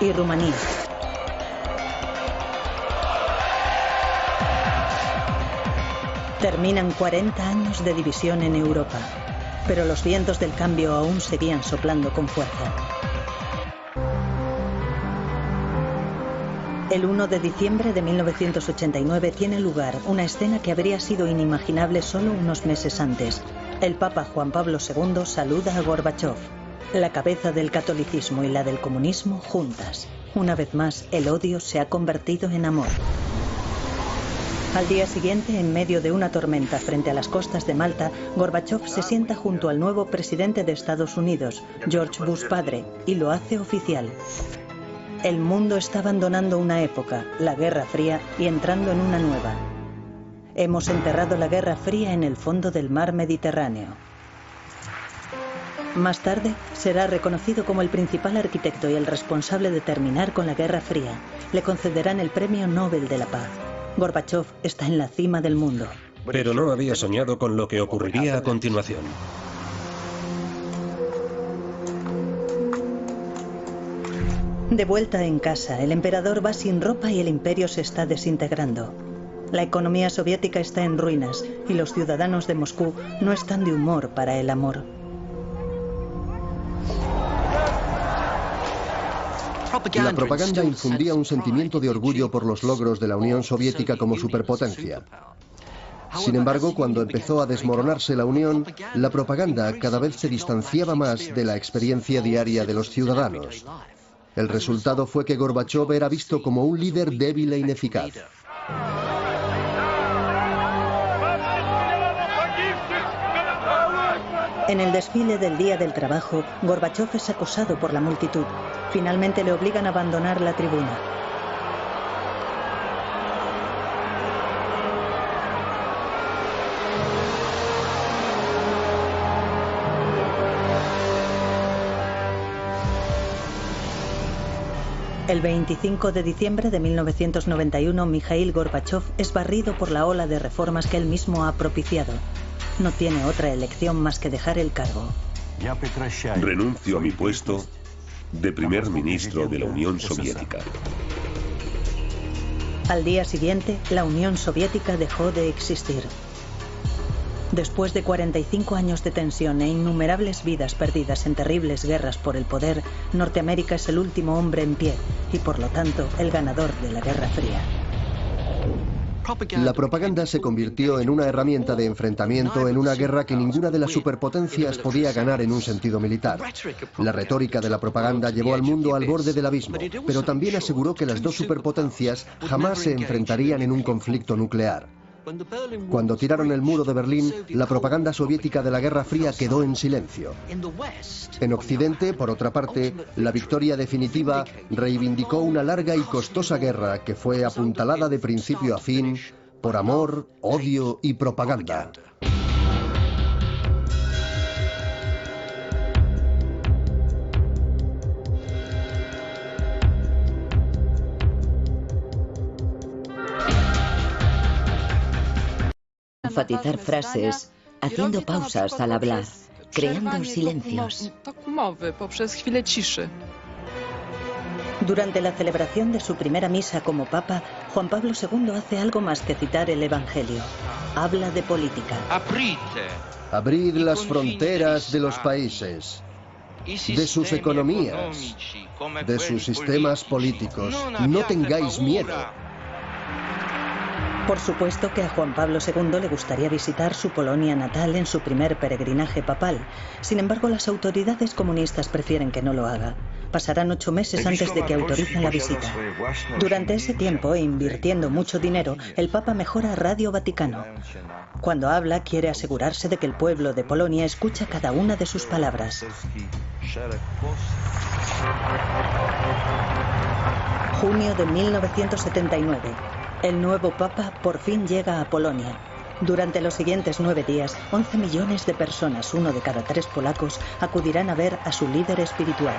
y Rumanía. Terminan 40 años de división en Europa, pero los vientos del cambio aún seguían soplando con fuerza. El 1 de diciembre de 1989 tiene lugar una escena que habría sido inimaginable solo unos meses antes. El Papa Juan Pablo II saluda a Gorbachov. La cabeza del catolicismo y la del comunismo juntas. Una vez más, el odio se ha convertido en amor. Al día siguiente, en medio de una tormenta frente a las costas de Malta, Gorbachov se sienta junto al nuevo presidente de Estados Unidos, George Bush padre, y lo hace oficial. El mundo está abandonando una época, la Guerra Fría, y entrando en una nueva. Hemos enterrado la Guerra Fría en el fondo del mar Mediterráneo. Más tarde, será reconocido como el principal arquitecto y el responsable de terminar con la Guerra Fría. Le concederán el Premio Nobel de la Paz. Gorbachov está en la cima del mundo. Pero no había soñado con lo que ocurriría a continuación. De vuelta en casa, el emperador va sin ropa y el imperio se está desintegrando. La economía soviética está en ruinas y los ciudadanos de Moscú no están de humor para el amor. La propaganda infundía un sentimiento de orgullo por los logros de la Unión Soviética como superpotencia. Sin embargo, cuando empezó a desmoronarse la Unión, la propaganda cada vez se distanciaba más de la experiencia diaria de los ciudadanos. El resultado fue que Gorbachov era visto como un líder débil e ineficaz. En el desfile del Día del Trabajo, Gorbachov es acosado por la multitud. Finalmente le obligan a abandonar la tribuna. El 25 de diciembre de 1991, Mikhail Gorbachov es barrido por la ola de reformas que él mismo ha propiciado. No tiene otra elección más que dejar el cargo. Renuncio a mi puesto de primer ministro de la Unión Soviética. Al día siguiente, la Unión Soviética dejó de existir. Después de 45 años de tensión e innumerables vidas perdidas en terribles guerras por el poder, Norteamérica es el último hombre en pie y, por lo tanto, el ganador de la Guerra Fría. La propaganda se convirtió en una herramienta de enfrentamiento en una guerra que ninguna de las superpotencias podía ganar en un sentido militar. La retórica de la propaganda llevó al mundo al borde del abismo, pero también aseguró que las dos superpotencias jamás se enfrentarían en un conflicto nuclear. Cuando tiraron el muro de Berlín, la propaganda soviética de la Guerra Fría quedó en silencio. En Occidente, por otra parte, la victoria definitiva reivindicó una larga y costosa guerra que fue apuntalada de principio a fin por amor, odio y propaganda. Enfatizar frases, haciendo pausas al hablar, creando silencios. Durante la celebración de su primera misa como papa, Juan Pablo II hace algo más que citar el Evangelio. Habla de política. Abrid las fronteras de los países, de sus economías, de sus sistemas políticos. No tengáis miedo. Por supuesto que a Juan Pablo II le gustaría visitar su Polonia natal en su primer peregrinaje papal. Sin embargo, las autoridades comunistas prefieren que no lo haga. Pasarán 8 meses antes de que autoricen la visita. Durante ese tiempo, e invirtiendo mucho dinero, el Papa mejora Radio Vaticano. Cuando habla, quiere asegurarse de que el pueblo de Polonia escucha cada una de sus palabras. Junio de 1979. El nuevo Papa por fin llega a Polonia. Durante los siguientes 9 días, 11 millones de personas, 1 de cada 3 polacos, acudirán a ver a su líder espiritual.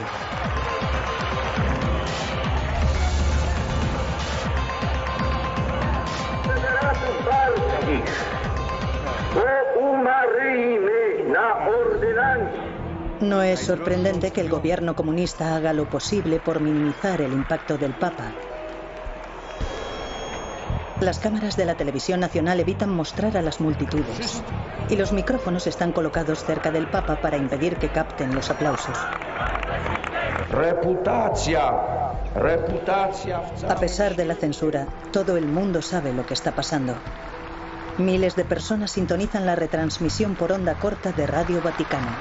No es sorprendente que el gobierno comunista haga lo posible por minimizar el impacto del Papa. Las cámaras de la televisión nacional evitan mostrar a las multitudes y los micrófonos están colocados cerca del Papa para impedir que capten los aplausos. A pesar de la censura, todo el mundo sabe lo que está pasando. Miles de personas sintonizan la retransmisión por onda corta de Radio Vaticano.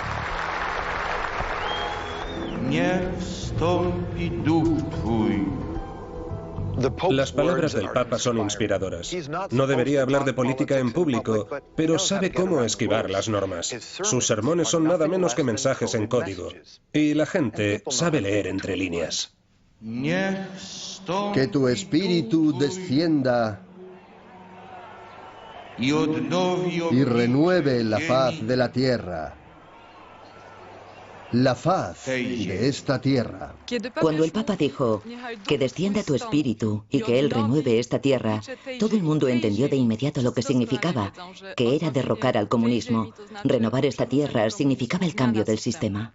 Las palabras del Papa son inspiradoras. No debería hablar de política en público, pero sabe cómo esquivar las normas. Sus sermones son nada menos que mensajes en código. Y la gente sabe leer entre líneas. Que tu espíritu descienda y renueve la faz de la tierra. La faz de esta tierra. Cuando el Papa dijo que descienda tu espíritu y que Él renueve esta tierra, todo el mundo entendió de inmediato lo que significaba, que era derrocar al comunismo. Renovar esta tierra significaba el cambio del sistema.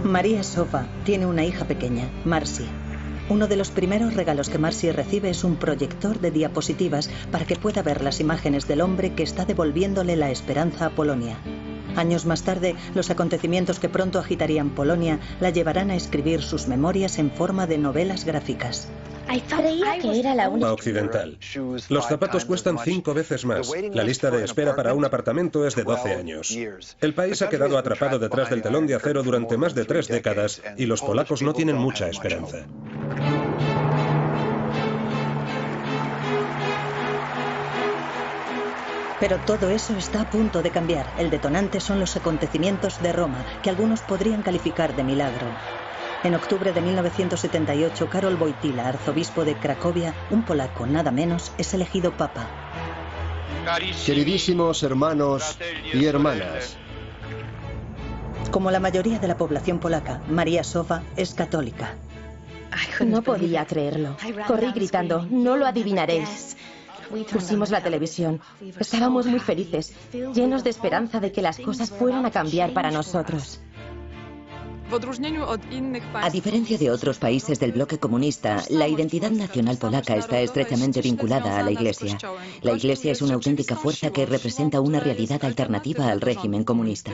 María Sofa tiene una hija pequeña, Marcy. Uno de los primeros regalos que Marcy recibe es un proyector de diapositivas para que pueda ver las imágenes del hombre que está devolviéndole la esperanza a Polonia. Años más tarde, los acontecimientos que pronto agitarían Polonia la llevarán a escribir sus memorias en forma de novelas gráficas. Creía que era la única. Occidental. Los zapatos cuestan 5 veces más. La lista de espera para un apartamento es de 12 años. El país ha quedado atrapado detrás del telón de acero durante más de 3 décadas y los polacos no tienen mucha esperanza. Pero todo eso está a punto de cambiar. El detonante son los acontecimientos de Roma, que algunos podrían calificar de milagro. En octubre de 1978, Karol Wojtyła, arzobispo de Cracovia, un polaco nada menos, es elegido papa. Queridísimos hermanos y hermanas. Como la mayoría de la población polaca, María Sofa es católica. No podía creerlo. Corrí gritando, no lo adivinaréis. Pusimos la televisión. Estábamos muy felices, llenos de esperanza de que las cosas fueran a cambiar para nosotros. A diferencia de otros países del bloque comunista, la identidad nacional polaca está estrechamente vinculada a la Iglesia. La Iglesia es una auténtica fuerza que representa una realidad alternativa al régimen comunista.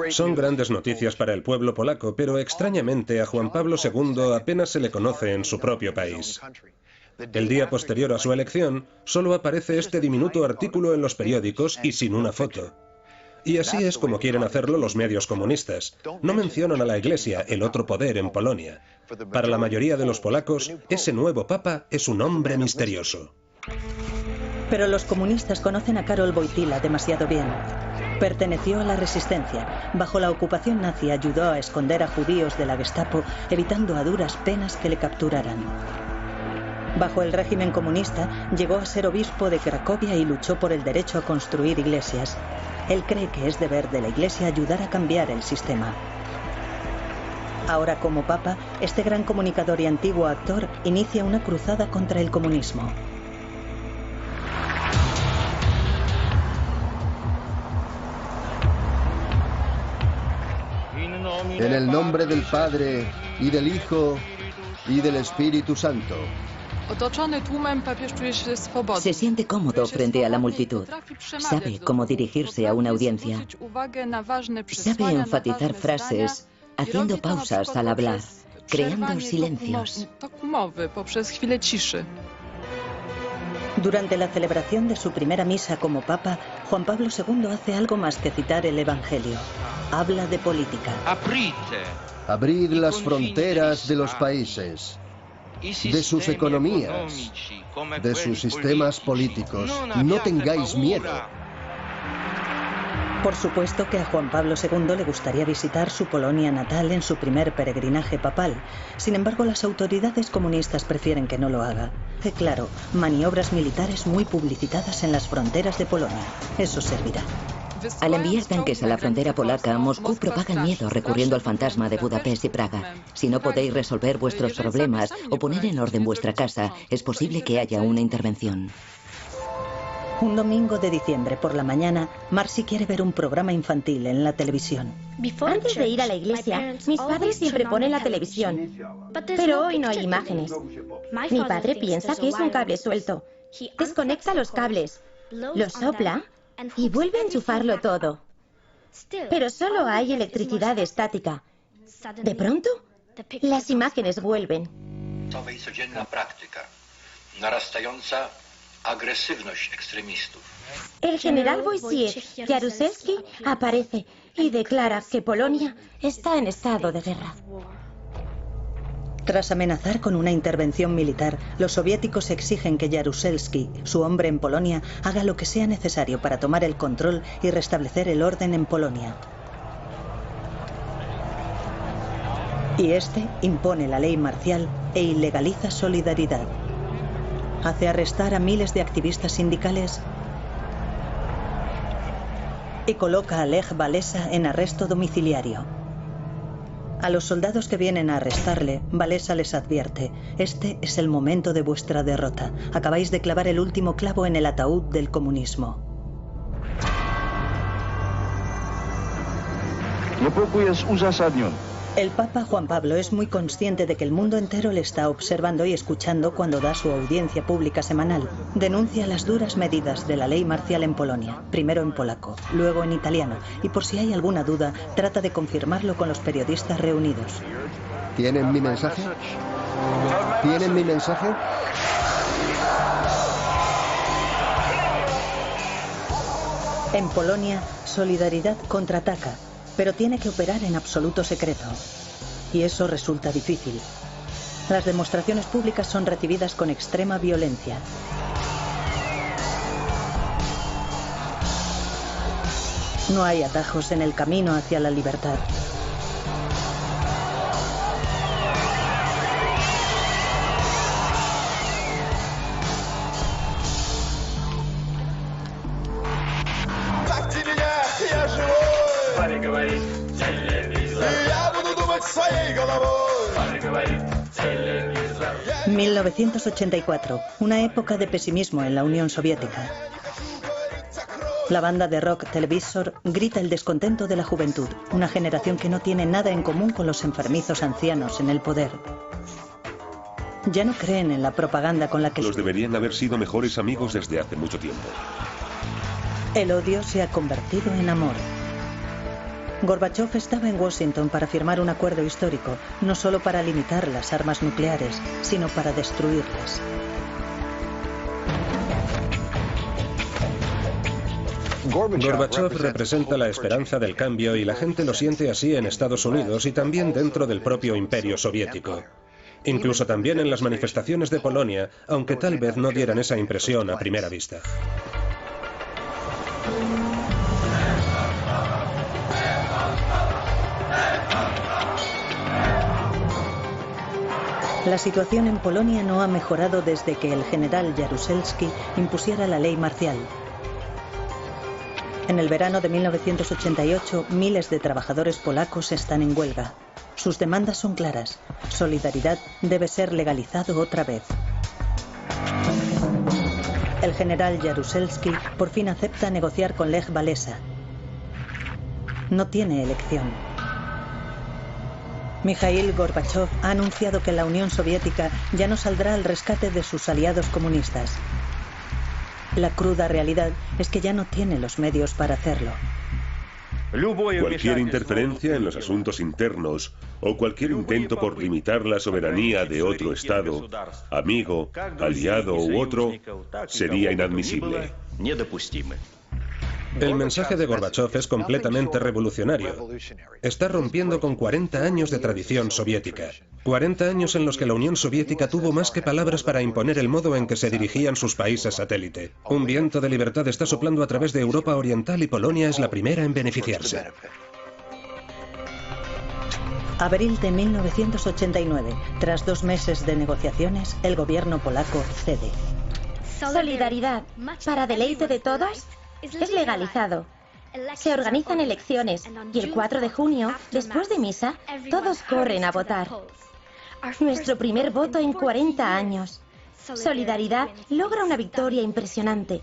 Son grandes noticias para el pueblo polaco, pero extrañamente a Juan Pablo II apenas se le conoce en su propio país. El día posterior a su elección, solo aparece este diminuto artículo en los periódicos y sin una foto. Y así es como quieren hacerlo los medios comunistas. No mencionan a la Iglesia, el otro poder en Polonia. Para la mayoría de los polacos, ese nuevo papa es un hombre misterioso. Pero los comunistas conocen a Karol Wojtyła demasiado bien. Perteneció a la resistencia. Bajo la ocupación nazi ayudó a esconder a judíos de la Gestapo, evitando a duras penas que le capturaran. Bajo el régimen comunista, llegó a ser obispo de Cracovia y luchó por el derecho a construir iglesias. Él cree que es deber de la Iglesia ayudar a cambiar el sistema. Ahora, como papa, este gran comunicador y antiguo actor inicia una cruzada contra el comunismo. En el nombre del Padre, y del Hijo, y del Espíritu Santo. Se siente cómodo frente a la multitud. Sabe cómo dirigirse a una audiencia. Sabe enfatizar frases, haciendo pausas al hablar, creando silencios. Durante la celebración de su primera misa como papa, Juan Pablo II hace algo más que citar el Evangelio. Habla de política. Abrid las fronteras de los países, de sus economías, de sus sistemas políticos. No tengáis miedo. Por supuesto que a Juan Pablo II le gustaría visitar su Polonia natal en su primer peregrinaje papal. Sin embargo, las autoridades comunistas prefieren que no lo haga. Claro, maniobras militares muy publicitadas en las fronteras de Polonia. Eso servirá. Al enviar tanques a la frontera polaca, Moscú propaga el miedo recurriendo al fantasma de Budapest y Praga. Si no podéis resolver vuestros problemas o poner en orden vuestra casa, es posible que haya una intervención. Un domingo de diciembre por la mañana, Marcy quiere ver un programa infantil en la televisión. Antes de ir a la iglesia, mis padres siempre ponen la televisión. Pero hoy no hay imágenes. Mi padre piensa que es un cable suelto. Desconecta los cables, los sopla y vuelve a enchufarlo todo. Pero solo hay electricidad estática. De pronto, las imágenes vuelven. El general Wojciech Jaruzelski aparece y declara que Polonia está en estado de guerra. Tras amenazar con una intervención militar, los soviéticos exigen que Jaruzelski, su hombre en Polonia, haga lo que sea necesario para tomar el control y restablecer el orden en Polonia. Y este impone la ley marcial e ilegaliza Solidaridad. Hace arrestar a miles de activistas sindicales y coloca a Lech Walesa en arresto domiciliario. A los soldados que vienen a arrestarle, Walesa les advierte: este es el momento de vuestra derrota. Acabáis de clavar el último clavo en el ataúd del comunismo. El Papa Juan Pablo es muy consciente de que el mundo entero le está observando y escuchando cuando da su audiencia pública semanal. Denuncia las duras medidas de la ley marcial en Polonia, primero en polaco, luego en italiano, y por si hay alguna duda, trata de confirmarlo con los periodistas reunidos. ¿Tienen mi mensaje? ¿Tienen mi mensaje? En Polonia, Solidaridad contraataca, pero tiene que operar en absoluto secreto. Y eso resulta difícil. Las demostraciones públicas son recibidas con extrema violencia. No hay atajos en el camino hacia la libertad. En 1984, una época de pesimismo en la Unión Soviética. La banda de rock Televisor grita el descontento de la juventud, una generación que no tiene nada en común con los enfermizos ancianos en el poder. Ya no creen en la propaganda con la que... Los deberían haber sido mejores amigos desde hace mucho tiempo. El odio se ha convertido en amor. Gorbachov estaba en Washington para firmar un acuerdo histórico, no solo para limitar las armas nucleares, sino para destruirlas. Gorbachov representa la esperanza del cambio y la gente lo siente así en Estados Unidos y también dentro del propio imperio soviético. Incluso también en las manifestaciones de Polonia, aunque tal vez no dieran esa impresión a primera vista. La situación en Polonia no ha mejorado desde que el general Jaruzelski impusiera la ley marcial. En el verano de 1988, miles de trabajadores polacos están en huelga. Sus demandas son claras. Solidaridad debe ser legalizado otra vez. El general Jaruzelski por fin acepta negociar con Lech Walesa. No tiene elección. Mikhail Gorbachov ha anunciado que la Unión Soviética ya no saldrá al rescate de sus aliados comunistas. La cruda realidad es que ya no tiene los medios para hacerlo. Cualquier interferencia en los asuntos internos o cualquier intento por limitar la soberanía de otro Estado, amigo, aliado u otro, sería inadmisible. El mensaje de Gorbachov es completamente revolucionario. Está rompiendo con 40 años de tradición soviética. 40 años en los que la Unión Soviética tuvo más que palabras para imponer el modo en que se dirigían sus países satélite. Un viento de libertad está soplando a través de Europa Oriental y Polonia es la primera en beneficiarse. Abril de 1989. Tras 2 meses de negociaciones, el gobierno polaco cede. Solidaridad, para deleite de todos, es legalizado. Se organizan elecciones y el 4 de junio, después de misa, todos corren a votar. Nuestro primer voto en 40 años. Solidaridad logra una victoria impresionante.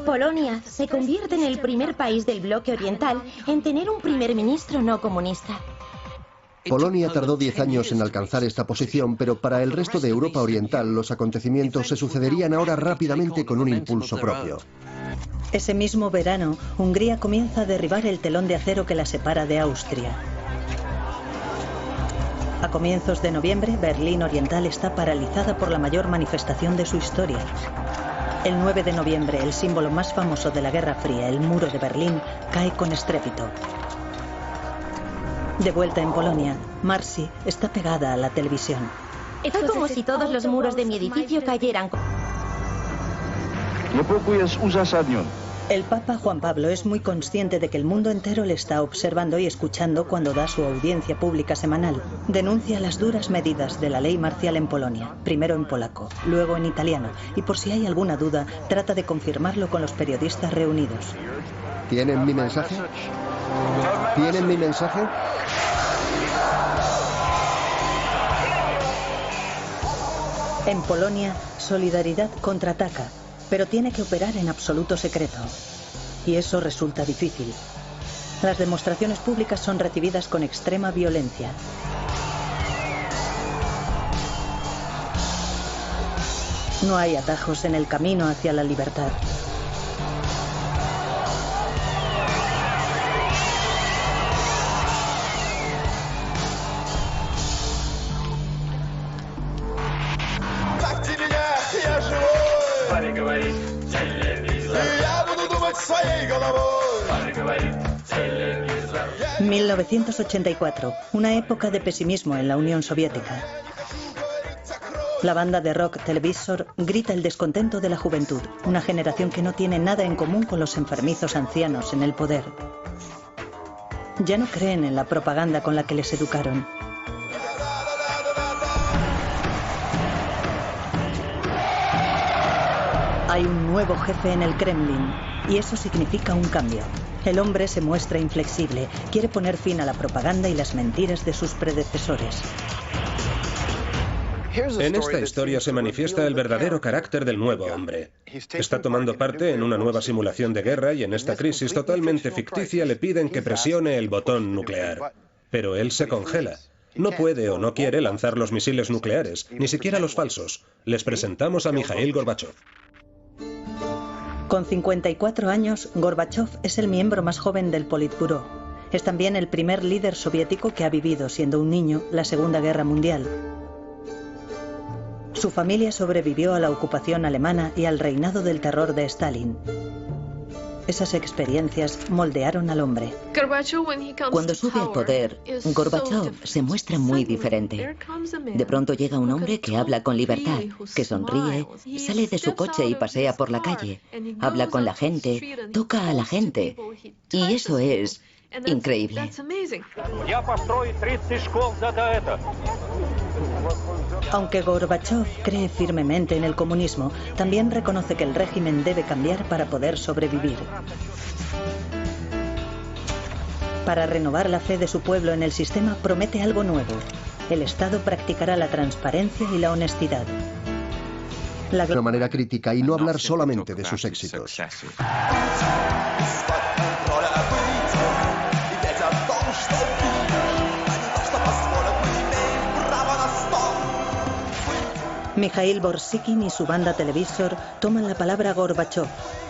Polonia se convierte en el primer país del bloque oriental en tener un primer ministro no comunista. Polonia tardó 10 años en alcanzar esta posición, pero para el resto de Europa Oriental los acontecimientos se sucederían ahora rápidamente con un impulso propio. Ese mismo verano, Hungría comienza a derribar el telón de acero que la separa de Austria. A comienzos de noviembre, Berlín Oriental está paralizada por la mayor manifestación de su historia. El 9 de noviembre, el símbolo más famoso de la Guerra Fría, el muro de Berlín, cae con estrépito. De vuelta en Polonia, Marcy está pegada a la televisión. Es como si todos los muros de mi edificio cayeran. El Papa Juan Pablo es muy consciente de que el mundo entero le está observando y escuchando cuando da su audiencia pública semanal. Denuncia las duras medidas de la ley marcial en Polonia, primero en polaco, luego en italiano, y por si hay alguna duda, trata de confirmarlo con los periodistas reunidos. ¿Tienen mi mensaje? ¿Tienen mi mensaje? En Polonia, Solidaridad contraataca, pero tiene que operar en absoluto secreto. Y eso resulta difícil. Las demostraciones públicas son recibidas con extrema violencia. No hay atajos en el camino hacia la libertad. En 1984, una época de pesimismo en la Unión Soviética. La banda de rock Televisor grita el descontento de la juventud, una generación que no tiene nada en común con los enfermizos ancianos en el poder. Ya no creen en la propaganda con la que les educaron. Hay un nuevo jefe en el Kremlin, y eso significa un cambio. El hombre se muestra inflexible, quiere poner fin a la propaganda y las mentiras de sus predecesores. En esta historia se manifiesta el verdadero carácter del nuevo hombre. Está tomando parte en una nueva simulación de guerra y en esta crisis totalmente ficticia le piden que presione el botón nuclear. Pero él se congela. No puede o no quiere lanzar los misiles nucleares, ni siquiera los falsos. Les presentamos a Mikhail Gorbachev. Con 54 años, Gorbachev es el miembro más joven del Politburó. Es también el primer líder soviético que ha vivido, siendo un niño, la Segunda Guerra Mundial. Su familia sobrevivió a la ocupación alemana y al reinado del terror de Stalin. Esas experiencias moldearon al hombre. Cuando sube al poder, Gorbachev se muestra muy diferente. De pronto llega un hombre que habla con libertad, que sonríe, sale de su coche y pasea por la calle, habla con la gente, toca a la gente. Y eso es increíble. Aunque Gorbachev cree firmemente en el comunismo, también reconoce que el régimen debe cambiar para poder sobrevivir. Para renovar la fe de su pueblo en el sistema, promete algo nuevo. El Estado practicará la transparencia y la honestidad. De una manera crítica y no hablar solamente de sus éxitos. Mikhail Borsíkin y su banda Televisor toman la palabra Gorbachev.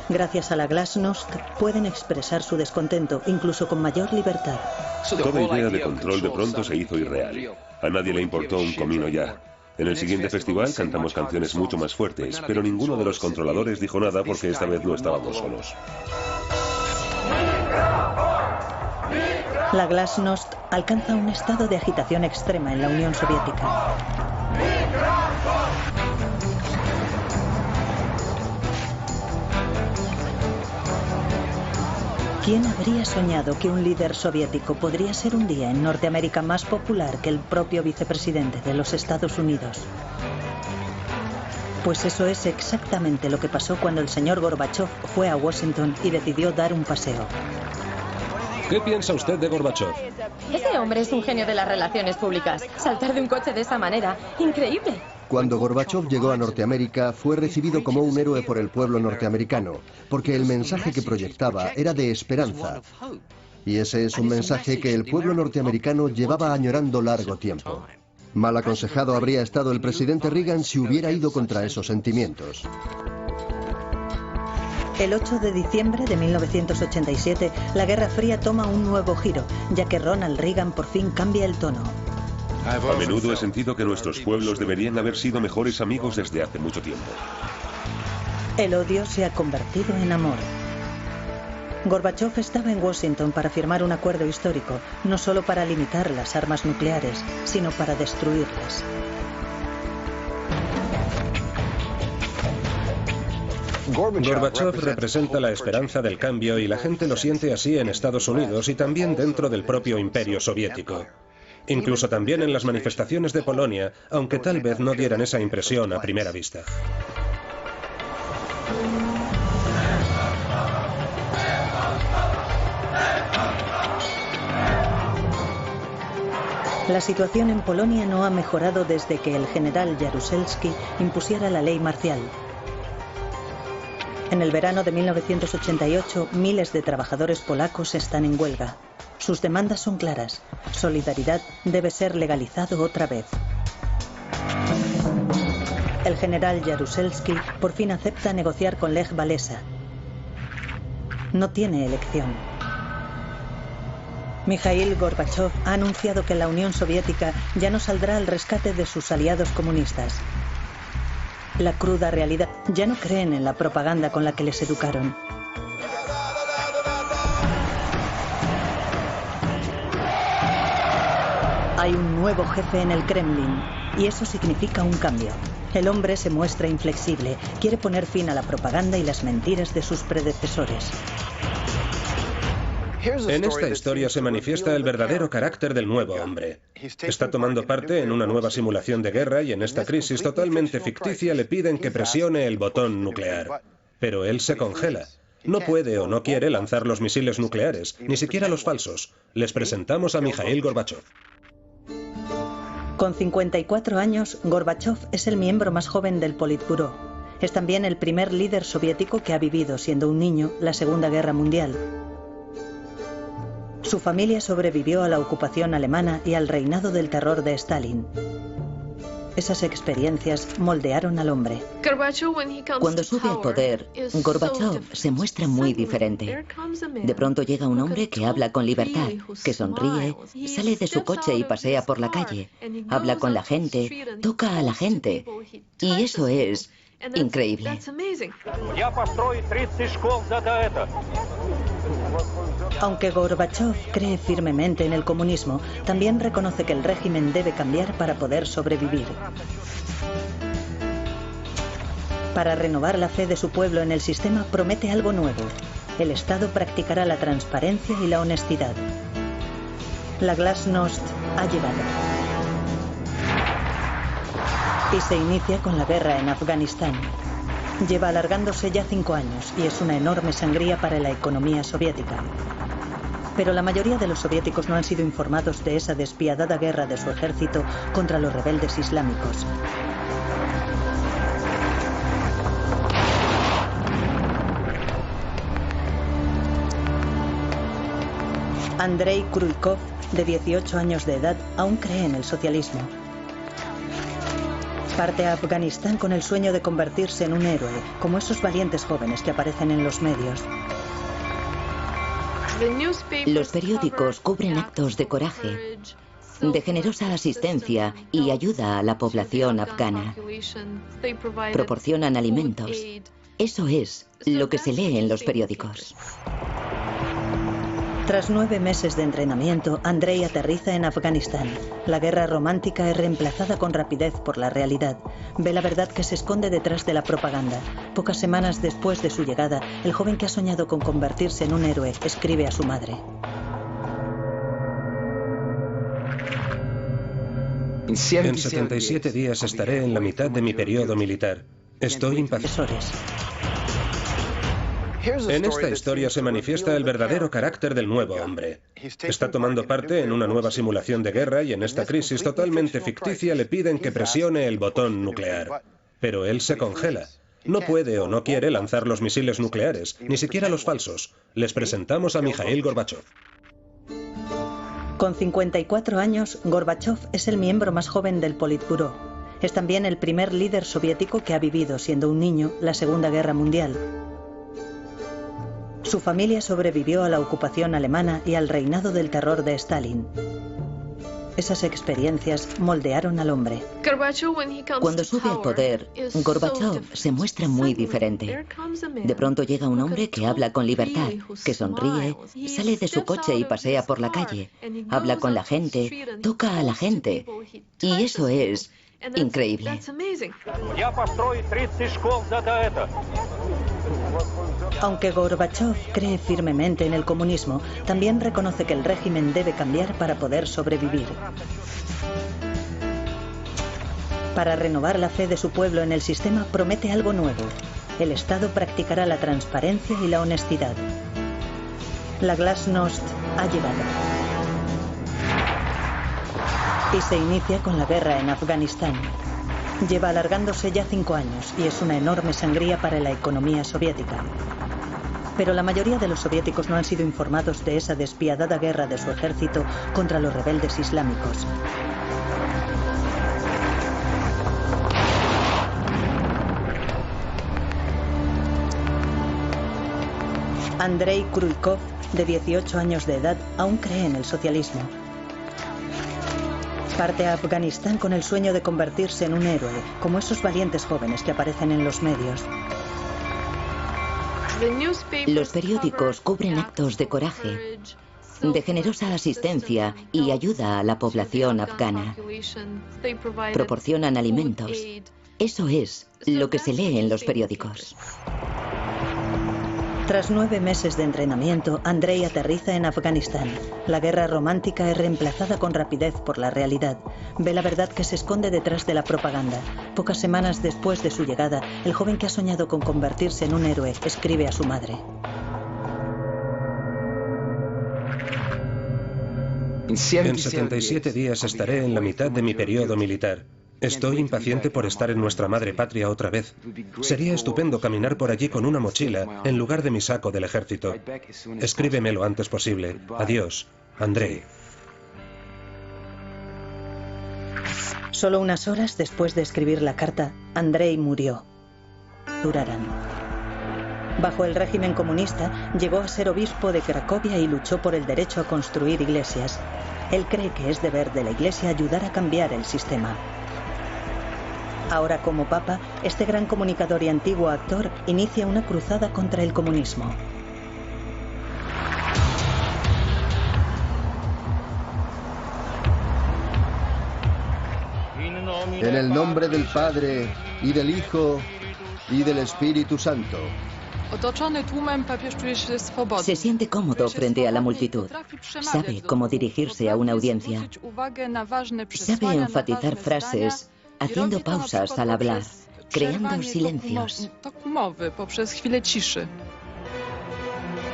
Gracias a la Glasnost pueden expresar su descontento, incluso con mayor libertad. Toda idea de control de pronto se hizo irreal. A nadie le importó un comino ya. En el siguiente festival cantamos canciones mucho más fuertes, pero ninguno de los controladores dijo nada porque esta vez no estábamos solos. La Glasnost alcanza un estado de agitación extrema en la Unión Soviética. ¿Quién habría soñado que un líder soviético podría ser un día en Norteamérica más popular que el propio vicepresidente de los Estados Unidos? Pues eso es exactamente lo que pasó cuando el señor Gorbachev fue a Washington y decidió dar un paseo. ¿Qué piensa usted de Gorbachev? Ese hombre es un genio de las relaciones públicas. Saltar de un coche de esa manera, increíble. Cuando Gorbachev llegó a Norteamérica, fue recibido como un héroe por el pueblo norteamericano, porque el mensaje que proyectaba era de esperanza. Y ese es un mensaje que el pueblo norteamericano llevaba añorando largo tiempo. Mal aconsejado habría estado el presidente Reagan si hubiera ido contra esos sentimientos. El 8 de diciembre de 1987, la Guerra Fría toma un nuevo giro, ya que Ronald Reagan por fin cambia el tono. A menudo he sentido que nuestros pueblos deberían haber sido mejores amigos desde hace mucho tiempo. El odio se ha convertido en amor. Gorbachev estaba en Washington para firmar un acuerdo histórico, no solo para limitar las armas nucleares, sino para destruirlas. Gorbachov representa la esperanza del cambio y la gente lo siente así en Estados Unidos y también dentro del propio imperio soviético. Incluso también en las manifestaciones de Polonia, aunque tal vez no dieran esa impresión a primera vista. La situación en Polonia no ha mejorado desde que el general Jaruzelski impusiera la ley marcial. En el verano de 1988, miles de trabajadores polacos están en huelga. Sus demandas son claras. Solidaridad debe ser legalizado otra vez. El general Jaruzelski por fin acepta negociar con Lech Walesa. No tiene elección. Mikhail Gorbachov ha anunciado que la Unión Soviética ya no saldrá al rescate de sus aliados comunistas. La cruda realidad, ya no creen en la propaganda con la que les educaron. Hay un nuevo jefe en el Kremlin, y eso significa un cambio. El hombre se muestra inflexible, quiere poner fin a la propaganda y las mentiras de sus predecesores. En esta historia se manifiesta el verdadero carácter del nuevo hombre. Está tomando parte en una nueva simulación de guerra y en esta crisis totalmente ficticia le piden que presione el botón nuclear. Pero él se congela. No puede o no quiere lanzar los misiles nucleares, ni siquiera los falsos. Les presentamos a Mikhail Gorbachov. Con 54 años, Gorbachov es el miembro más joven del Politburó. Es también el primer líder soviético que ha vivido, siendo un niño, la Segunda Guerra Mundial. Su familia sobrevivió a la ocupación alemana y al reinado del terror de Stalin. Esas experiencias moldearon al hombre. Cuando sube al poder, Gorbachov se muestra muy diferente. De pronto llega un hombre que habla con libertad, que sonríe, sale de su coche y pasea por la calle, habla con la gente, toca a la gente. Y eso es increíble. Aunque Gorbachov cree firmemente en el comunismo, también reconoce que el régimen debe cambiar para poder sobrevivir. Para renovar la fe de su pueblo en el sistema, promete algo nuevo. El Estado practicará la transparencia y la honestidad. La Glasnost ha llegado. Y se inicia con la guerra en Afganistán. Lleva alargándose ya 5 años y es una enorme sangría para la economía soviética. Pero la mayoría de los soviéticos no han sido informados de esa despiadada guerra de su ejército contra los rebeldes islámicos. Andrei Kruikov, de 18 años de edad, aún cree en el socialismo. Parte a Afganistán con el sueño de convertirse en un héroe, como esos valientes jóvenes que aparecen en los medios. Los periódicos cubren actos de coraje, de generosa asistencia y ayuda a la población afgana. Proporcionan alimentos. Eso es lo que se lee en los periódicos. Tras 9 meses de entrenamiento, Andrei aterriza en Afganistán. La guerra romántica es reemplazada con rapidez por la realidad. Ve la verdad que se esconde detrás de la propaganda. Pocas semanas después de su llegada, el joven que ha soñado con convertirse en un héroe escribe a su madre. En 77 días estaré en la mitad de mi periodo militar. Estoy impaciente. En esta historia se manifiesta el verdadero carácter del nuevo hombre. Está tomando parte en una nueva simulación de guerra y en esta crisis totalmente ficticia le piden que presione el botón nuclear. Pero él se congela. No puede o no quiere lanzar los misiles nucleares, ni siquiera los falsos. Les presentamos a Mikhail Gorbachov. Con 54 años, Gorbachov es el miembro más joven del Politburó. Es también el primer líder soviético que ha vivido, siendo un niño, la Segunda Guerra Mundial. Su familia sobrevivió a la ocupación alemana y al reinado del terror de Stalin. Esas experiencias moldearon al hombre. Cuando sube al poder, Gorbachov se muestra muy diferente. De pronto llega un hombre que habla con libertad, que sonríe, sale de su coche y pasea por la calle, habla con la gente, toca a la gente. Y eso es increíble. Aunque Gorbachov cree firmemente en el comunismo, también reconoce que el régimen debe cambiar para poder sobrevivir. Para renovar la fe de su pueblo en el sistema, promete algo nuevo. El Estado practicará la transparencia y la honestidad. La Glasnost ha llegado. Y se inicia con la guerra en Afganistán. Lleva alargándose ya 5 años y es una enorme sangría para la economía soviética. Pero la mayoría de los soviéticos no han sido informados de esa despiadada guerra de su ejército contra los rebeldes islámicos. Andrei Kryukov, de 18 años de edad, aún cree en el socialismo. Parte a Afganistán con el sueño de convertirse en un héroe, como esos valientes jóvenes que aparecen en los medios. Los periódicos cubren actos de coraje, de generosa asistencia y ayuda a la población afgana. Proporcionan alimentos. Eso es lo que se lee en los periódicos. Tras 9 meses de entrenamiento, Andrei aterriza en Afganistán. La guerra romántica es reemplazada con rapidez por la realidad. Ve la verdad que se esconde detrás de la propaganda. Pocas semanas después de su llegada, el joven que ha soñado con convertirse en un héroe escribe a su madre. En 77 días estaré en la mitad de mi periodo militar. Estoy impaciente por estar en nuestra madre patria otra vez. Sería estupendo caminar por allí con una mochila en lugar de mi saco del ejército. Escríbeme lo antes posible. Adiós, Andrei. Solo unas horas después de escribir la carta, Andrei murió. Durarán. Bajo el régimen comunista, llegó a ser obispo de Cracovia y luchó por el derecho a construir iglesias. Él cree que es deber de la Iglesia ayudar a cambiar el sistema. Ahora, como papa, este gran comunicador y antiguo actor inicia una cruzada contra el comunismo. En el nombre del Padre, y del Hijo, y del Espíritu Santo. Se siente cómodo frente a la multitud. Sabe cómo dirigirse a una audiencia. Sabe enfatizar frases, haciendo pausas al hablar, creando silencios.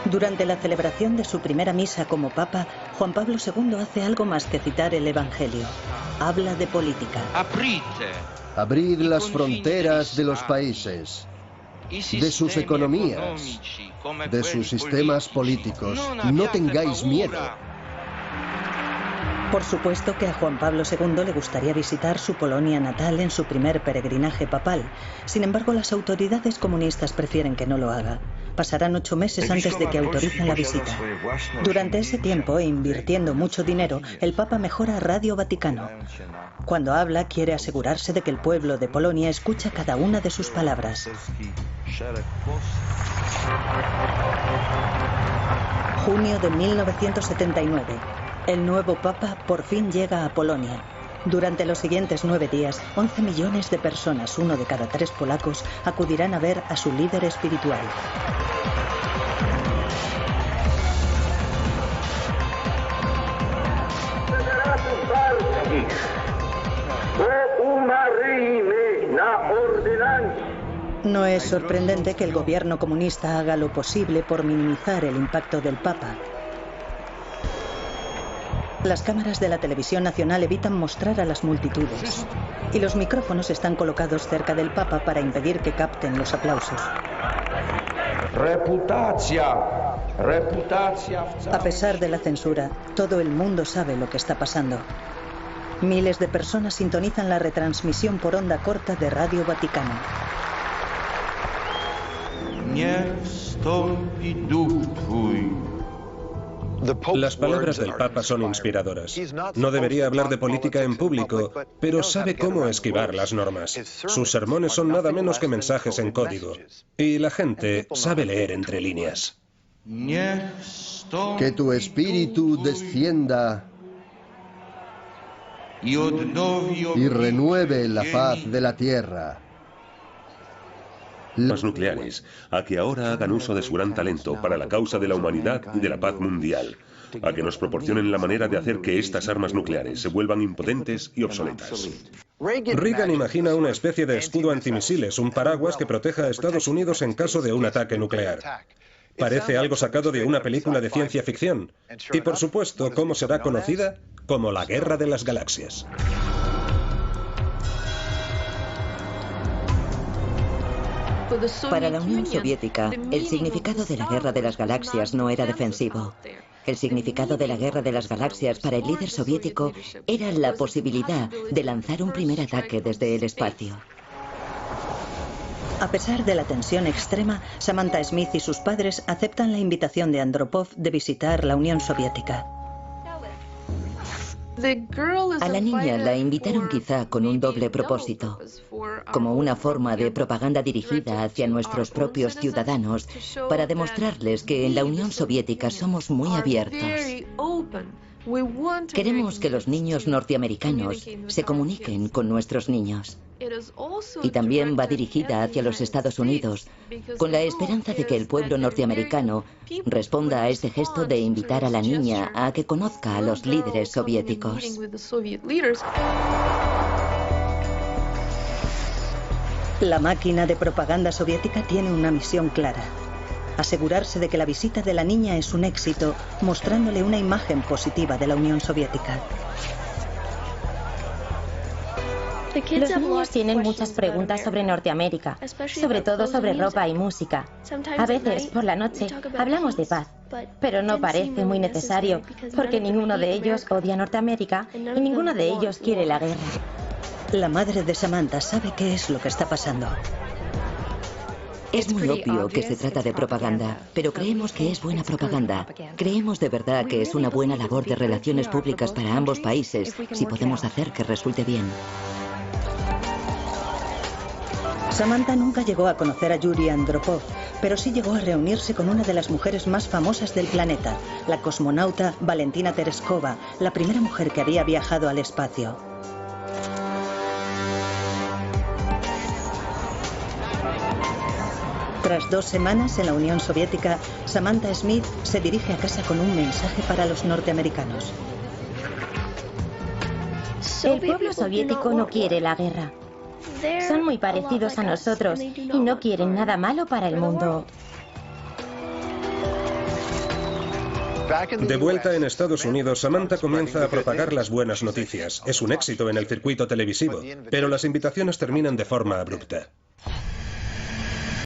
Durante la celebración de su primera misa como papa, Juan Pablo II hace algo más que citar el Evangelio. Habla de política. Abrid las fronteras de los países, de sus economías, de sus sistemas políticos. No tengáis miedo. Por supuesto que a Juan Pablo II le gustaría visitar su Polonia natal en su primer peregrinaje papal. Sin embargo, las autoridades comunistas prefieren que no lo haga. Pasarán 8 meses antes de que autoricen la visita. Durante ese tiempo, e invirtiendo mucho dinero, el Papa mejora Radio Vaticano. Cuando habla, quiere asegurarse de que el pueblo de Polonia escucha cada una de sus palabras. Junio de 1979. El nuevo Papa por fin llega a Polonia. Durante los siguientes 9 días, 11 millones de personas, 1 de cada 3 polacos, acudirán a ver a su líder espiritual. No es sorprendente que el gobierno comunista haga lo posible por minimizar el impacto del Papa. Las cámaras de la televisión nacional evitan mostrar a las multitudes y los micrófonos están colocados cerca del Papa para impedir que capten los aplausos. A pesar de la censura, todo el mundo sabe lo que está pasando. Miles de personas sintonizan la retransmisión por onda corta de Radio Vaticano. Las palabras del Papa son inspiradoras. No debería hablar de política en público, pero sabe cómo esquivar las normas. Sus sermones son nada menos que mensajes en código. Y la gente sabe leer entre líneas. Que tu espíritu descienda y renueve la faz de la tierra. Las nucleares, a que ahora hagan uso de su gran talento para la causa de la humanidad y de la paz mundial, a que nos proporcionen la manera de hacer que estas armas nucleares se vuelvan impotentes y obsoletas. Reagan imagina una especie de escudo antimisiles, un paraguas que proteja a Estados Unidos en caso de un ataque nuclear. Parece algo sacado de una película de ciencia ficción. Y por supuesto, ¿cómo será conocida? Como la Guerra de las Galaxias. Para la Unión Soviética, el significado de la Guerra de las Galaxias no era defensivo. El significado de la Guerra de las Galaxias para el líder soviético era la posibilidad de lanzar un primer ataque desde el espacio. A pesar de la tensión extrema, Samantha Smith y sus padres aceptan la invitación de Andropov de visitar la Unión Soviética. A la niña la invitaron quizá con un doble propósito, como una forma de propaganda dirigida hacia nuestros propios ciudadanos para demostrarles que en la Unión Soviética somos muy abiertos. Queremos que los niños norteamericanos se comuniquen con nuestros niños. Y también va dirigida hacia los Estados Unidos, con la esperanza de que el pueblo norteamericano responda a este gesto de invitar a la niña a que conozca a los líderes soviéticos. La máquina de propaganda soviética tiene una misión clara: asegurarse de que la visita de la niña es un éxito, mostrándole una imagen positiva de la Unión Soviética. Los niños tienen muchas preguntas sobre Norteamérica, sobre todo sobre ropa y música. A veces, por la noche, hablamos de paz, pero no parece muy necesario, porque ninguno de ellos odia Norteamérica y ninguno de ellos quiere la guerra. La madre de Samantha sabe qué es lo que está pasando. Es muy obvio que se trata de propaganda, pero creemos que es buena propaganda. Creemos de verdad que es una buena labor de relaciones públicas para ambos países, si podemos hacer que resulte bien. Samantha nunca llegó a conocer a Yuri Andropov, pero sí llegó a reunirse con una de las mujeres más famosas del planeta, la cosmonauta Valentina Tereskova, la primera mujer que había viajado al espacio. Tras 2 semanas en la Unión Soviética, Samantha Smith se dirige a casa con un mensaje para los norteamericanos. El pueblo soviético no quiere la guerra. Son muy parecidos a nosotros y no quieren nada malo para el mundo. De vuelta en Estados Unidos, Samantha comienza a propagar las buenas noticias. Es un éxito en el circuito televisivo, pero las invitaciones terminan de forma abrupta.